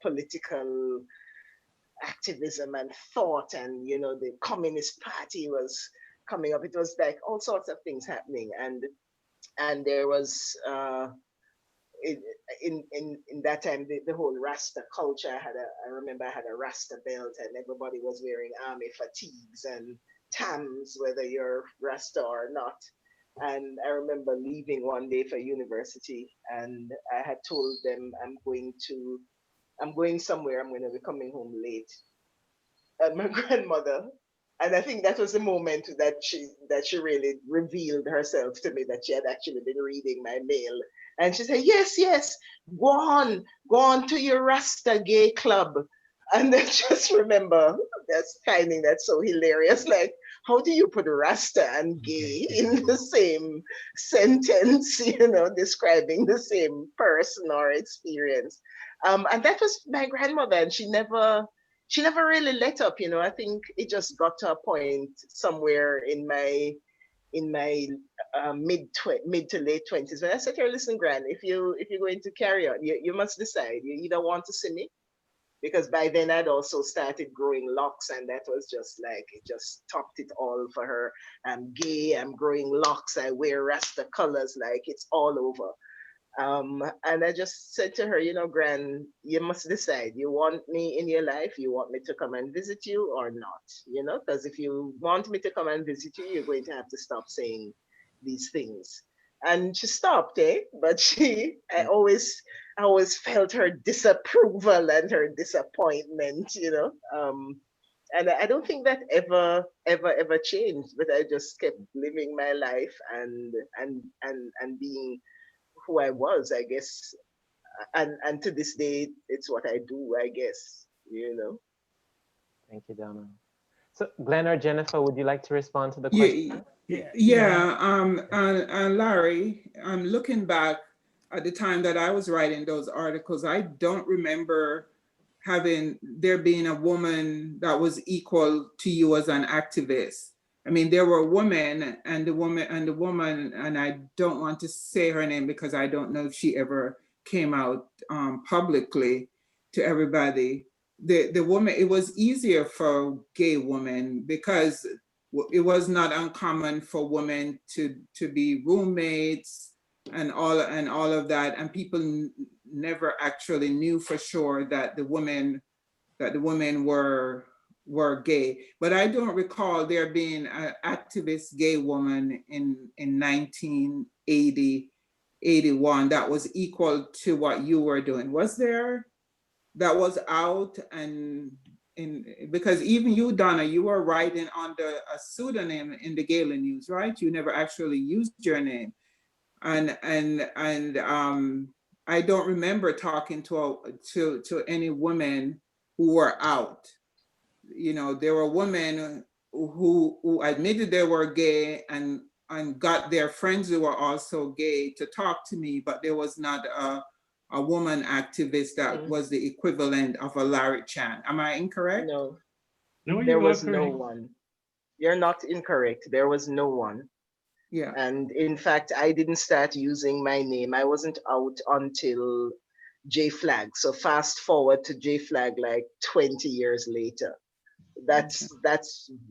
political activism and thought, and the Communist Party was coming up. It was like all sorts of things happening, and there was in that time the whole Rasta culture. I remember I had a Rasta belt, and everybody was wearing army fatigues and tams, whether you're Rasta or not. And I remember leaving one day for university, and I had told them I'm going somewhere. I'm going to be coming home late. And my grandmother, and I think that was the moment that she really revealed herself to me, that she had actually been reading my mail. And she said, "Yes, yes, go on to your Rasta gay club." And I just remember that's finding that so hilarious. Like, how do you put Rasta and gay in the same sentence, describing the same person or experience? And that was my grandmother, and she never really let up. I think it just got to a point somewhere in my mid to late 20s when I said to her, "Listen, Gran, if you're going to carry on, you must decide. You either want to see me," because by then I'd also started growing locks, and that was just like, it just topped it all for her. I'm gay, I'm growing locks, I wear Rasta colors, like it's all over. And I just said to her, Gran, you must decide. You want me in your life? You want me to come and visit you or not? Because if you want me to come and visit you, you're going to have to stop saying these things. And she stopped, But I always felt her disapproval and her disappointment, and I don't think that ever changed. But I just kept living my life and being who I was, I guess. And to this day, it's what I do, I guess. Thank you, Donna. So Glenn or Jennifer, would you like to respond to the question? And Larry, looking back at the time that I was writing those articles, I don't remember there being a woman that was equal to you as an activist. I mean, there were women, and the woman, and I don't want to say her name because I don't know if she ever came out publicly to everybody. The woman, it was easier for gay women because it was not uncommon for women to be roommates and all of that, and people never actually knew for sure that the women that the women were gay. But I don't recall there being an activist gay woman in 1980, 81 that was equal to what you were doing. Was there? That was out and because even you, Donna, you were writing under a pseudonym in the Gaily News, right? You never actually used your name. And I don't remember talking to any women who were out. You know, there were women who admitted they were gay and got their friends who were also gay to talk to me, but there was not a woman activist that was the equivalent of a Larry Chang. Am I incorrect? No, No, there you are was no correct. one. You're not incorrect. There was no one. Yeah. And in fact, I didn't start using my name. I wasn't out until J Flag. So fast forward to J Flag like 20 years later. That's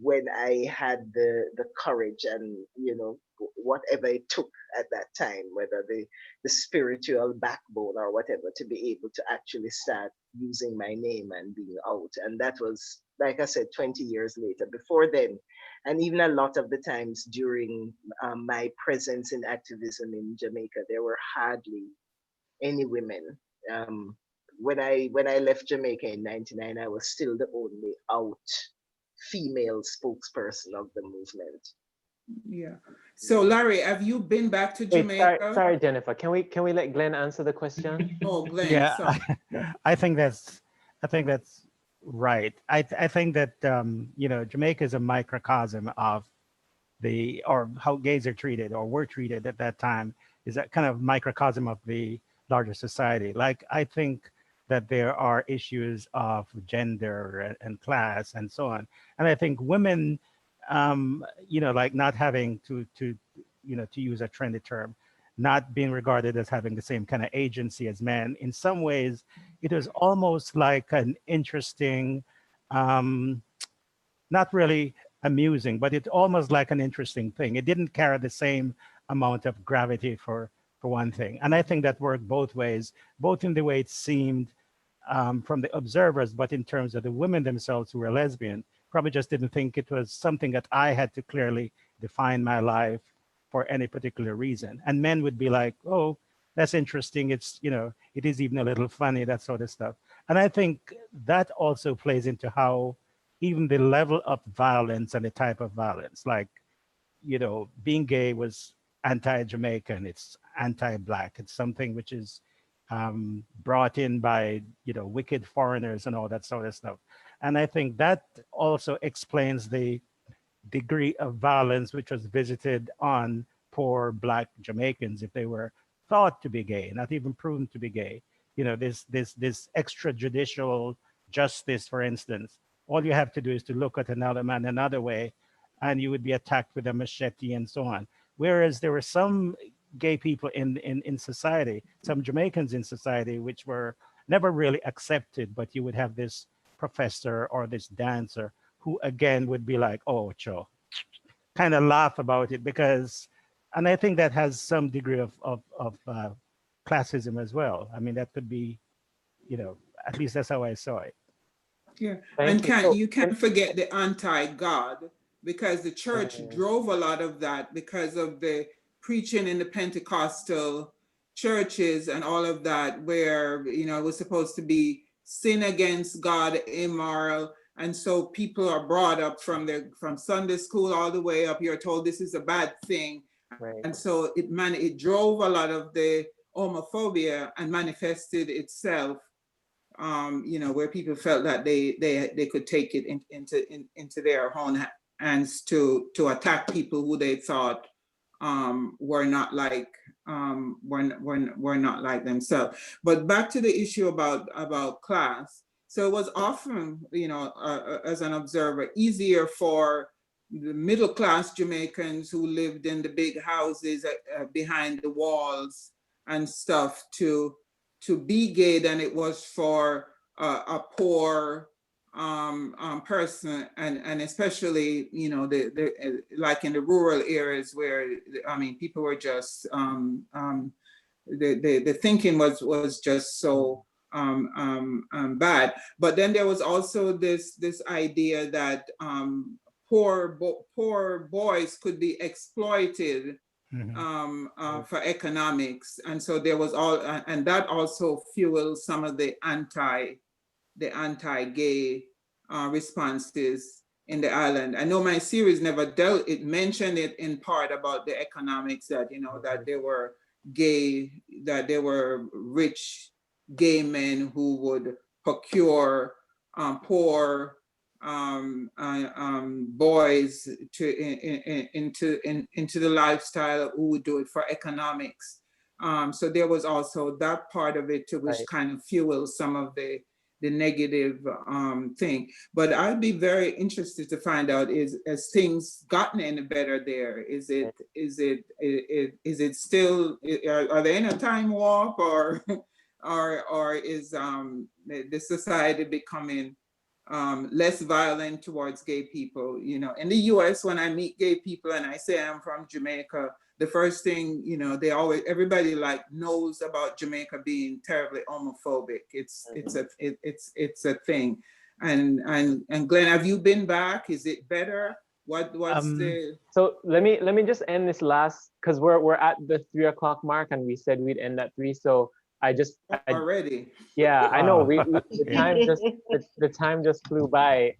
when I had the courage and, you know, whatever it took at that time, whether the spiritual backbone or whatever, to be able to actually start using my name and being out. And that was, like I said, 20 years later. Before then, and even a lot of the times during my presence in activism in Jamaica, there were hardly any women. When I left Jamaica in '99, I was still the only out female spokesperson of the movement. Yeah. So Larry, have you been back to Wait, Jamaica? sorry, Jennifer. Can we let Glenn answer the question? Oh, Glenn. Yeah, Sorry. I think that's right. I think that you know, Jamaica is a microcosm of or how gays are treated or were treated at that time, is that kind of microcosm of the larger society. Like, I think that there are issues of gender and class and so on. And I think women, you know, like not having to you know, to use a trendy term, not being regarded as having the same kind of agency as men. In some ways, it was almost like an interesting, not really amusing, but it's almost like an interesting thing. It didn't carry the same amount of gravity for one thing. And I think that worked both ways, both in the way it seemed from the observers, but in terms of the women themselves who were lesbian, probably just didn't think it was something that I had to clearly define my life for any particular reason. And men would be like, oh, that's interesting. It's, you know, it is even a little funny, that sort of stuff. And I think that also plays into how even the level of violence and the type of violence, like, you know, being gay was anti-Jamaican, it's anti-Black, it's something which is brought in by, you know, wicked foreigners and all that sort of stuff. And I think that also explains the degree of violence which was visited on poor Black Jamaicans if they were thought to be gay, not even proven to be gay. You know, this extrajudicial justice, for instance, all you have to do is to look at another man another way and you would be attacked with a machete and so on. Whereas there were some gay people in society, some Jamaicans in society, which were never really accepted, but you would have this professor or this dancer who again would be like, oh, Cho, kind of laugh about it because, and I think that has some degree of classism as well. I mean, that could be, you know, at least that's how I saw it. Yeah, Thank and you. you can't forget the anti-God, because the church drove a lot of that because of the preaching in the Pentecostal churches and all of that, where, you know, it was supposed to be sin against God, immoral. And so people are brought up from Sunday school all the way up. You're told this is a bad thing. Right. And so it drove a lot of the homophobia and manifested itself, you know, where people felt that they could take it into their own hands to attack people who they thought were not like were not like themselves. But back to the issue about class. So it was often, you know, as an observer, easier for the middle class Jamaicans who lived in the big houses behind the walls and stuff to be gay than it was for a poor person, and especially, you know, the like in the rural areas where, I mean, people were just the thinking was just so bad. But then there was also this idea that poor boys could be exploited for economics, and so there was and that also fueled some of the anti-gay responses in the island. I know my series never mentioned it in part about the economics, that that there were rich gay men who would procure poor boys into the lifestyle, who would do it for economics. So there was also that part of it too, which kind of fuels some of the negative thing. But I'd be very interested to find out, has things gotten any better there? Is it still, are they in a time warp, or is the society becoming less violent towards gay people? In the US, when I meet gay people and I say I'm from Jamaica, the first thing, everybody knows about Jamaica being terribly homophobic. It's a thing. And Glenn, have you been back? Is it better? What's the? So let me just end this last, because we're at the 3 o'clock mark, and we said we'd end at 3. So already. Yeah, I know. The time just flew by.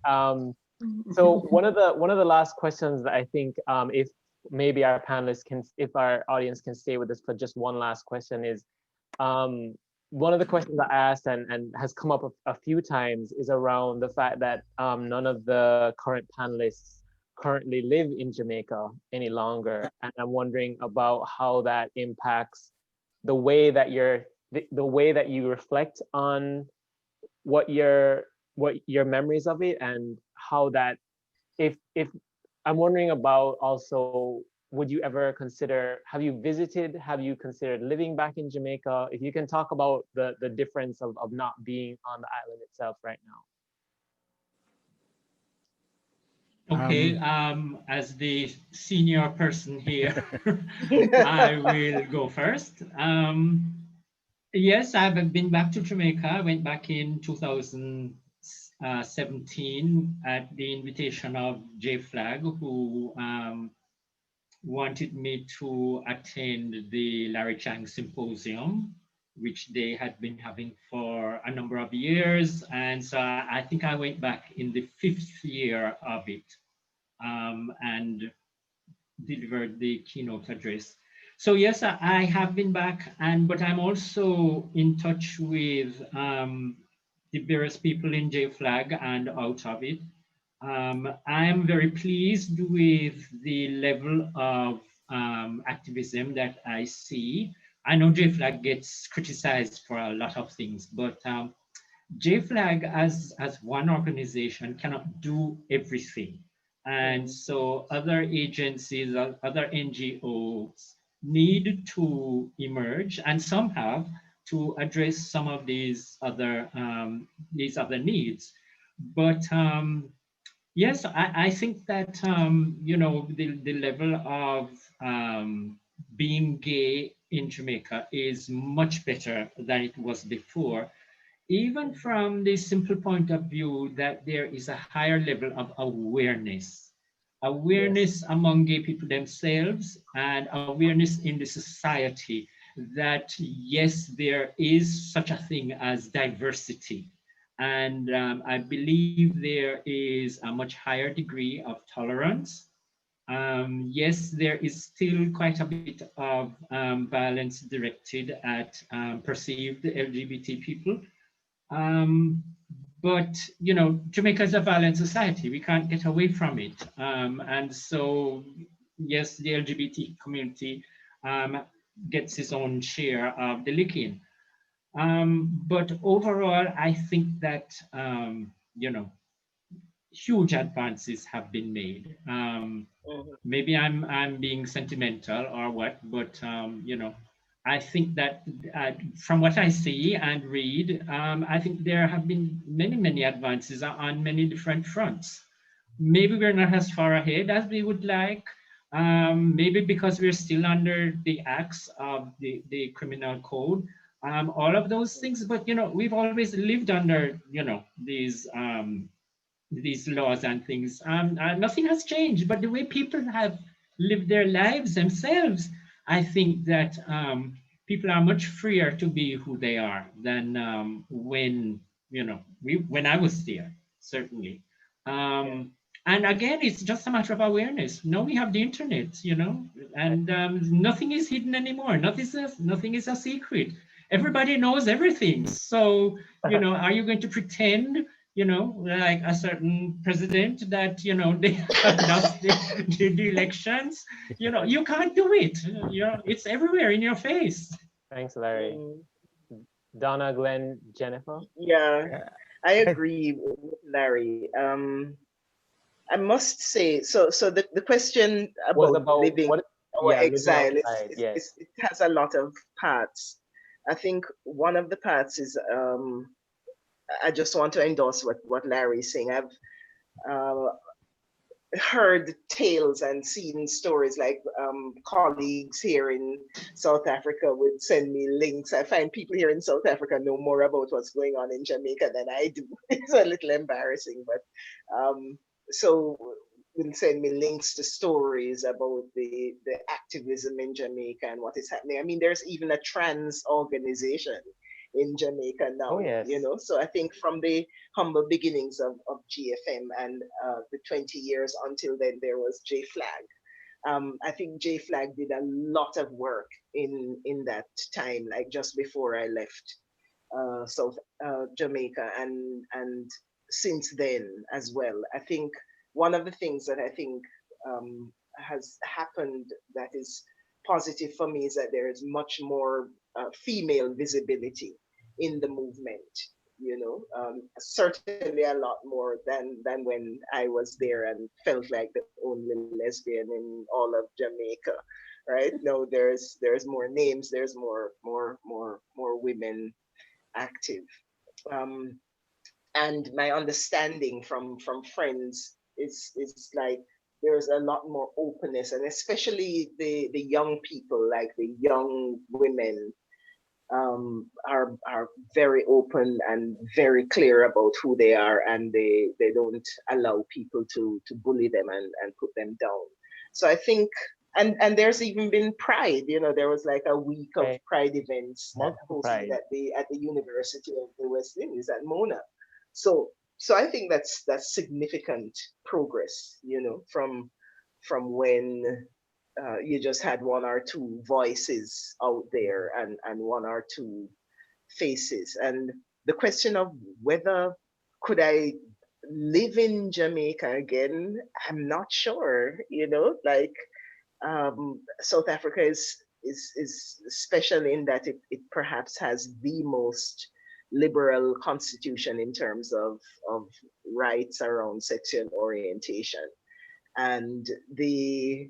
So one of the last questions that I think, if maybe our panelists if our audience can stay with us for just one last question, is one of the questions I asked and has come up a few times is around the fact that none of the current panelists currently live in Jamaica any longer, and I'm wondering about how that impacts the way that you reflect on what your memories of it, and how that, if I'm wondering about also, have you considered living back in Jamaica? If you can talk about the difference of not being on the island itself right now. Okay, as the senior person here, I will go first. Yes, I've been back to Jamaica. I went back in 2017 at the invitation of J Flag, who wanted me to attend the Larry Chang Symposium, which they had been having for a number of years. And so I think I went back in the 5th year of it, and delivered the keynote address. So yes, I have been back, but I'm also in touch with the various people in JFLAG and out of it. I am very pleased with the level of activism that I see. I know JFLAG gets criticized for a lot of things, but JFLAG as one organization cannot do everything. And so other agencies, other NGOs need to emerge, and some have, to address some of these other needs. But yes, I think that the level of being gay in Jamaica is much better than it was before, even from the simple point of view that there is a higher level of awareness among gay people themselves, and awareness in the society that yes, there is such a thing as diversity. And I believe there is a much higher degree of tolerance. Yes, there is still quite a bit of violence directed at perceived LGBT people. But Jamaica is a violent society. We can't get away from it. And so, yes, the LGBT community gets its own share of the licking. But overall, I think that huge advances have been made. Maybe I'm being sentimental or what, but I think that from what I see and read, I think there have been many advances on many different fronts. Maybe we're not as far ahead as we would like. Maybe because we're still under the axe of the criminal code. all of those things. But we've always lived under these laws and things. Nothing has changed, but the way people have lived their lives themselves, I think that people are much freer to be who they are than when when I was there, certainly. And again, it's just a matter of awareness. Now we have the internet, and nothing is hidden anymore. Nothing is a secret. Everybody knows everything. So, are you going to pretend, like a certain president that, they lost the elections? You can't do it. It's everywhere in your face. Thanks, Larry. Donna, Glenn, Jennifer? Yeah, I agree with Larry. I must say, so the question about living or exile, it has a lot of parts. I think one of the parts is, I just want to endorse what Larry's saying. I've heard tales and seen stories like colleagues here in South Africa would send me links. I find people here in South Africa know more about what's going on in Jamaica than I do. It's a little embarrassing, but so will send me links to stories about the activism in Jamaica and what is happening. I mean, there's even a trans organization in Jamaica now, so I think from the humble beginnings of GFM and the 20 years until then, there was J Flag. I think J Flag did a lot of work in that time, like just before I left South Jamaica, and since then as well. I think one of the things that I think has happened that is positive for me is that there is much more female visibility in the movement, certainly a lot more than when I was there and felt like the only lesbian in all of Jamaica, right? No, there's more names, there's more women active. And my understanding from friends is like there's a lot more openness, and especially the young people, like the young women, are very open and very clear about who they are, and they don't allow people to bully them and put them down. So I think, and there's even been Pride. There was like a week of Pride events that hosted at the University of the West Indies at Mona. So I think that's significant progress, from when you just had one or two voices out there and one or two faces. And the question of whether could I live in Jamaica again, I'm not sure, like South Africa is special in that it perhaps has the most liberal constitution in terms of rights around sexual orientation. And the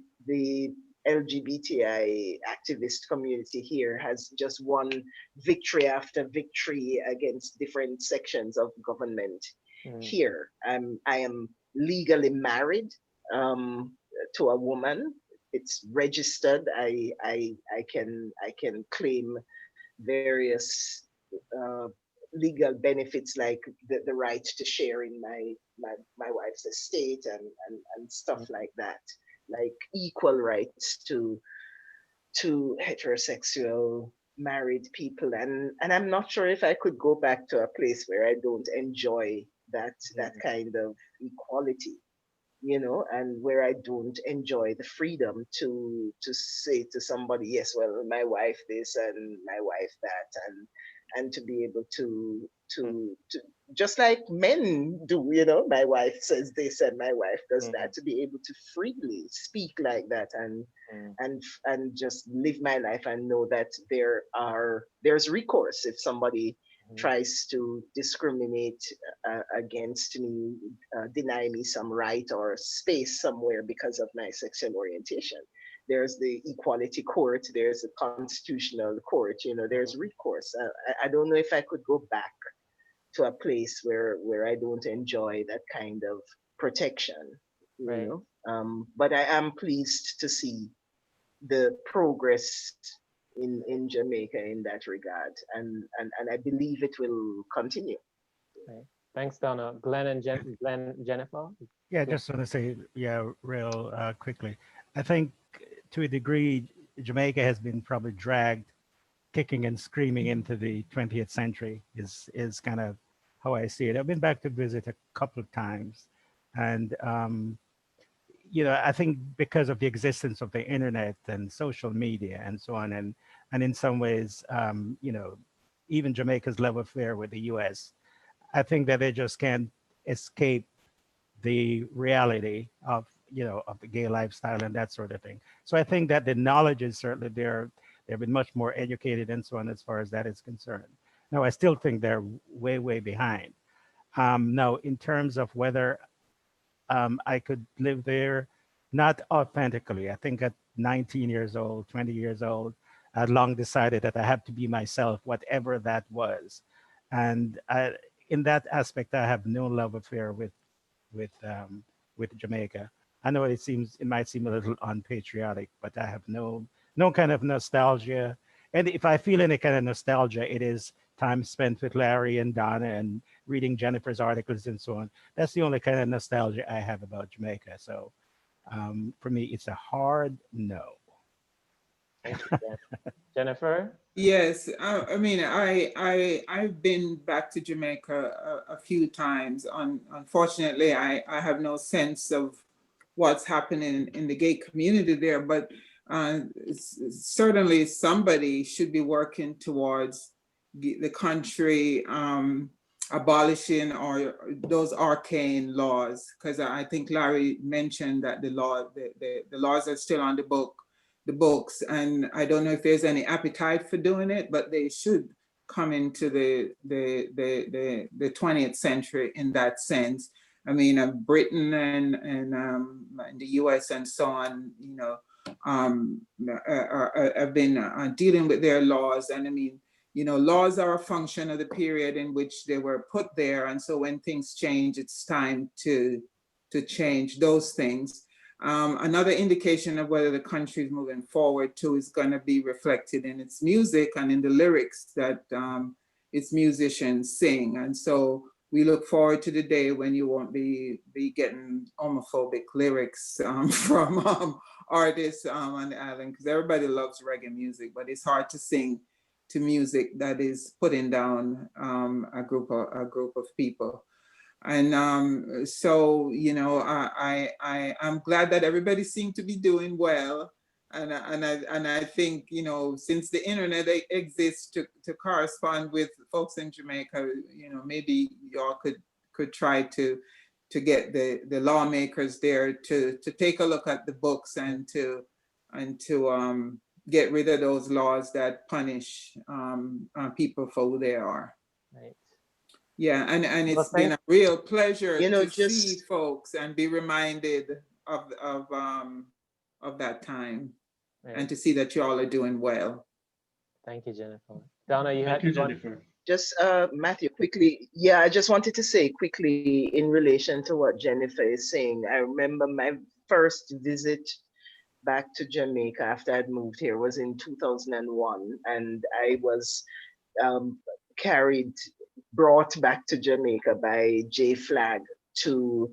LGBTI activist community here has just won victory after victory against different sections of government here. I am legally married to a woman. It's registered. I can claim various legal benefits like the right to share in my wife's estate and stuff like that, like equal rights to heterosexual married people. And I'm not sure if I could go back to a place where I don't enjoy that kind of equality, and where I don't enjoy the freedom to say to somebody, yes, well, my wife this and my wife that, and to be able to just like men do, my wife says this and my wife does that, to be able to freely speak like that and just live my life and know that there's recourse if somebody tries to discriminate against me, deny me some right or space somewhere because of my sexual orientation. There's the equality court, there's the constitutional court, there's recourse. I don't know if I could go back to a place where I don't enjoy that kind of protection, you know. But I am pleased to see the progress in Jamaica in that regard, and I believe it will continue. Right. Thanks, Donna. Glenn and Jennifer. Yeah, just want to say, yeah, real quickly. I think to a degree, Jamaica has been probably dragged kicking and screaming into the 20th century is kind of how I see it. I've been back to visit a couple of times, and I think because of the existence of the internet and social media and so on, and in some ways, even Jamaica's love affair with the U.S., I think that they just can't escape the reality of of the gay lifestyle and that sort of thing. So I think that the knowledge is certainly there. They've been much more educated and so on as far as that is concerned. Now, I still think they're way behind. Now, in terms of whether I could live there, not authentically. I think at 19 years old, 20 years old, I'd long decided that I have to be myself, whatever that was. And in that aspect, I have no love affair with Jamaica. I know it might seem a little unpatriotic, but I have no kind of nostalgia. And if I feel any kind of nostalgia, it is time spent with Larry and Donna and reading Jennifer's articles and so on. That's the only kind of nostalgia I have about Jamaica. So for me, it's a hard no. Thank you, Jennifer. Yes, I mean, I've been back to Jamaica a few times. Unfortunately, I have no sense of what's happening in the gay community there, but certainly somebody should be working towards the country abolishing or those arcane laws, because I think Larry mentioned that the laws are still on the books, and I don't know if there's any appetite for doing it, but they should come into the 20th century in that sense. I mean, Britain and the US and so on, have been dealing with their laws. And I mean, laws are a function of the period in which they were put there. And so when things change, it's time to change those things. Another indication of whether the country is moving forward too is going to be reflected in its music and in the lyrics that its musicians sing. And so we look forward to the day when you won't be getting homophobic lyrics from artists on the island, because everybody loves reggae music, but it's hard to sing to music that is putting down a group of people. And so, I'm glad that everybody seemed to be doing well. And I think, since the internet exists to correspond with folks in Jamaica, maybe y'all could try to get the lawmakers there to take a look at the books and to get rid of those laws that punish people for who they are. Right. Yeah, and it's been a real pleasure to see folks and be reminded of that time, right, and to see that you all are doing well. Thank you, Jennifer. Donna, Thank you, Jennifer. Just Matthew, quickly. Yeah, I just wanted to say quickly in relation to what Jennifer is saying. I remember my first visit back to Jamaica after I'd moved here was in 2001, and I was brought back to Jamaica by J Flag to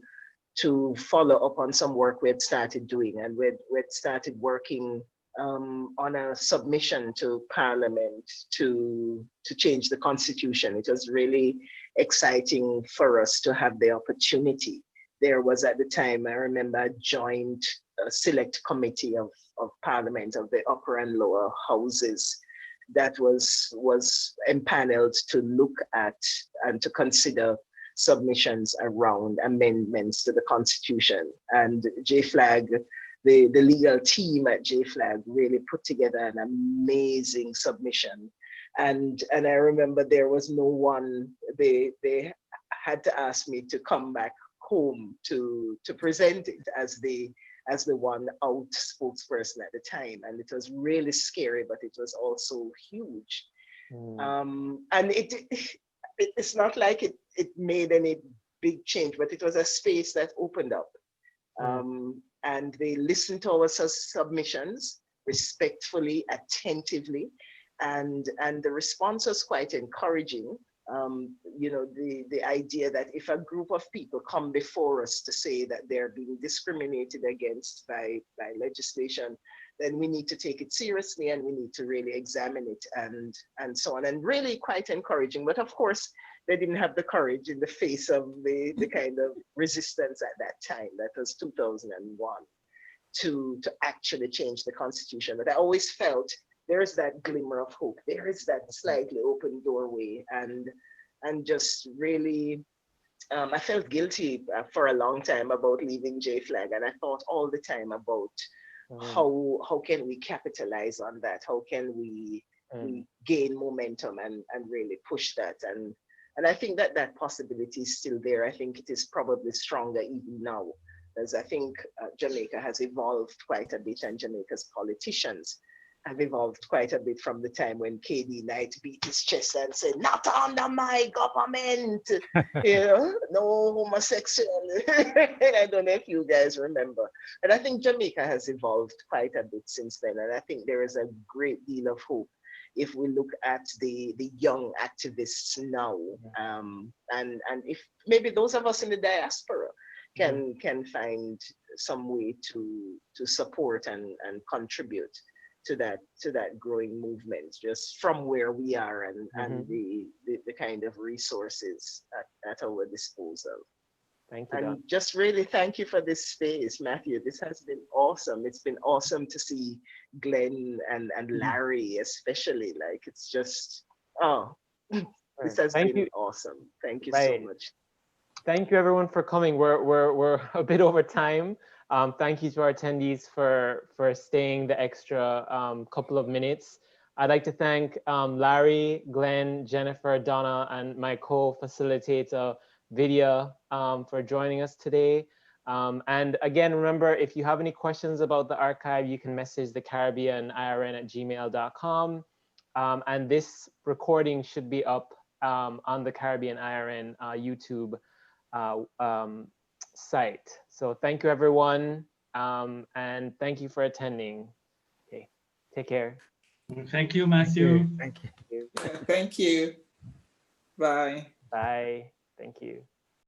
follow up on some work we had started doing, and we'd started working on a submission to Parliament to change the Constitution. It was really exciting for us to have the opportunity. There was at the time, I remember, a joint select committee of Parliament of the upper and lower houses that was empaneled to look at and to consider submissions around amendments to the Constitution. And JFLAG, the legal team at JFLAG really put together an amazing submission. And I remember there was no one, they had to ask me to come back home to present it as the one out spokesperson at the time. And it was really scary, but it was also huge. And it's not like it made any big change, but it was a space that opened up. And they listened to our submissions, respectfully, attentively, and the response was quite encouraging. You know, the idea that if a group of people come before us to say that they're being discriminated against by legislation, then we need to take it seriously and we need to really examine it and so on, and really quite encouraging. But of course, they didn't have the courage in the face of the kind of resistance at that time, that was 2001, to actually change the Constitution. But I always felt there is that glimmer of hope. There is that slightly open doorway, and just really, I felt guilty for a long time about leaving J-Flag, and I thought all the time about how can we capitalize on that? How can we gain momentum and really push that? And I think that possibility is still there. I think it is probably stronger even now, because I think Jamaica has evolved quite a bit, and Jamaica's politicians have evolved quite a bit from the time when KD Knight beat his chest and said, "Not under my government," you know, no homosexual. I don't know if you guys remember. And I think Jamaica has evolved quite a bit since then. And I think there is a great deal of hope if we look at the young activists now. And if maybe those of us in the diaspora can find some way to support and contribute to that growing movement, just from where we are and the kind of resources at our disposal. Thank you, and Don. just really thank you for this space, Matthew. This has been awesome. It's been awesome to see Glenn and Larry, especially. Like, it's just, this has been awesome. Thank you so much. Thank you, everyone, for coming. We're a bit over time. Thank you to our attendees for staying the extra couple of minutes. I'd like to thank Larry, Glenn, Jennifer, Donna, and my co-facilitator, Vidya, for joining us today. And again, remember, if you have any questions about the archive, you can message the Caribbean IRN at gmail.com. And this recording should be up on the Caribbean IRN YouTube site. So thank you, everyone, and thank you for attending. Okay, take care. Thank you, Matthew. Thank you. Thank you. Bye. Bye. Thank you.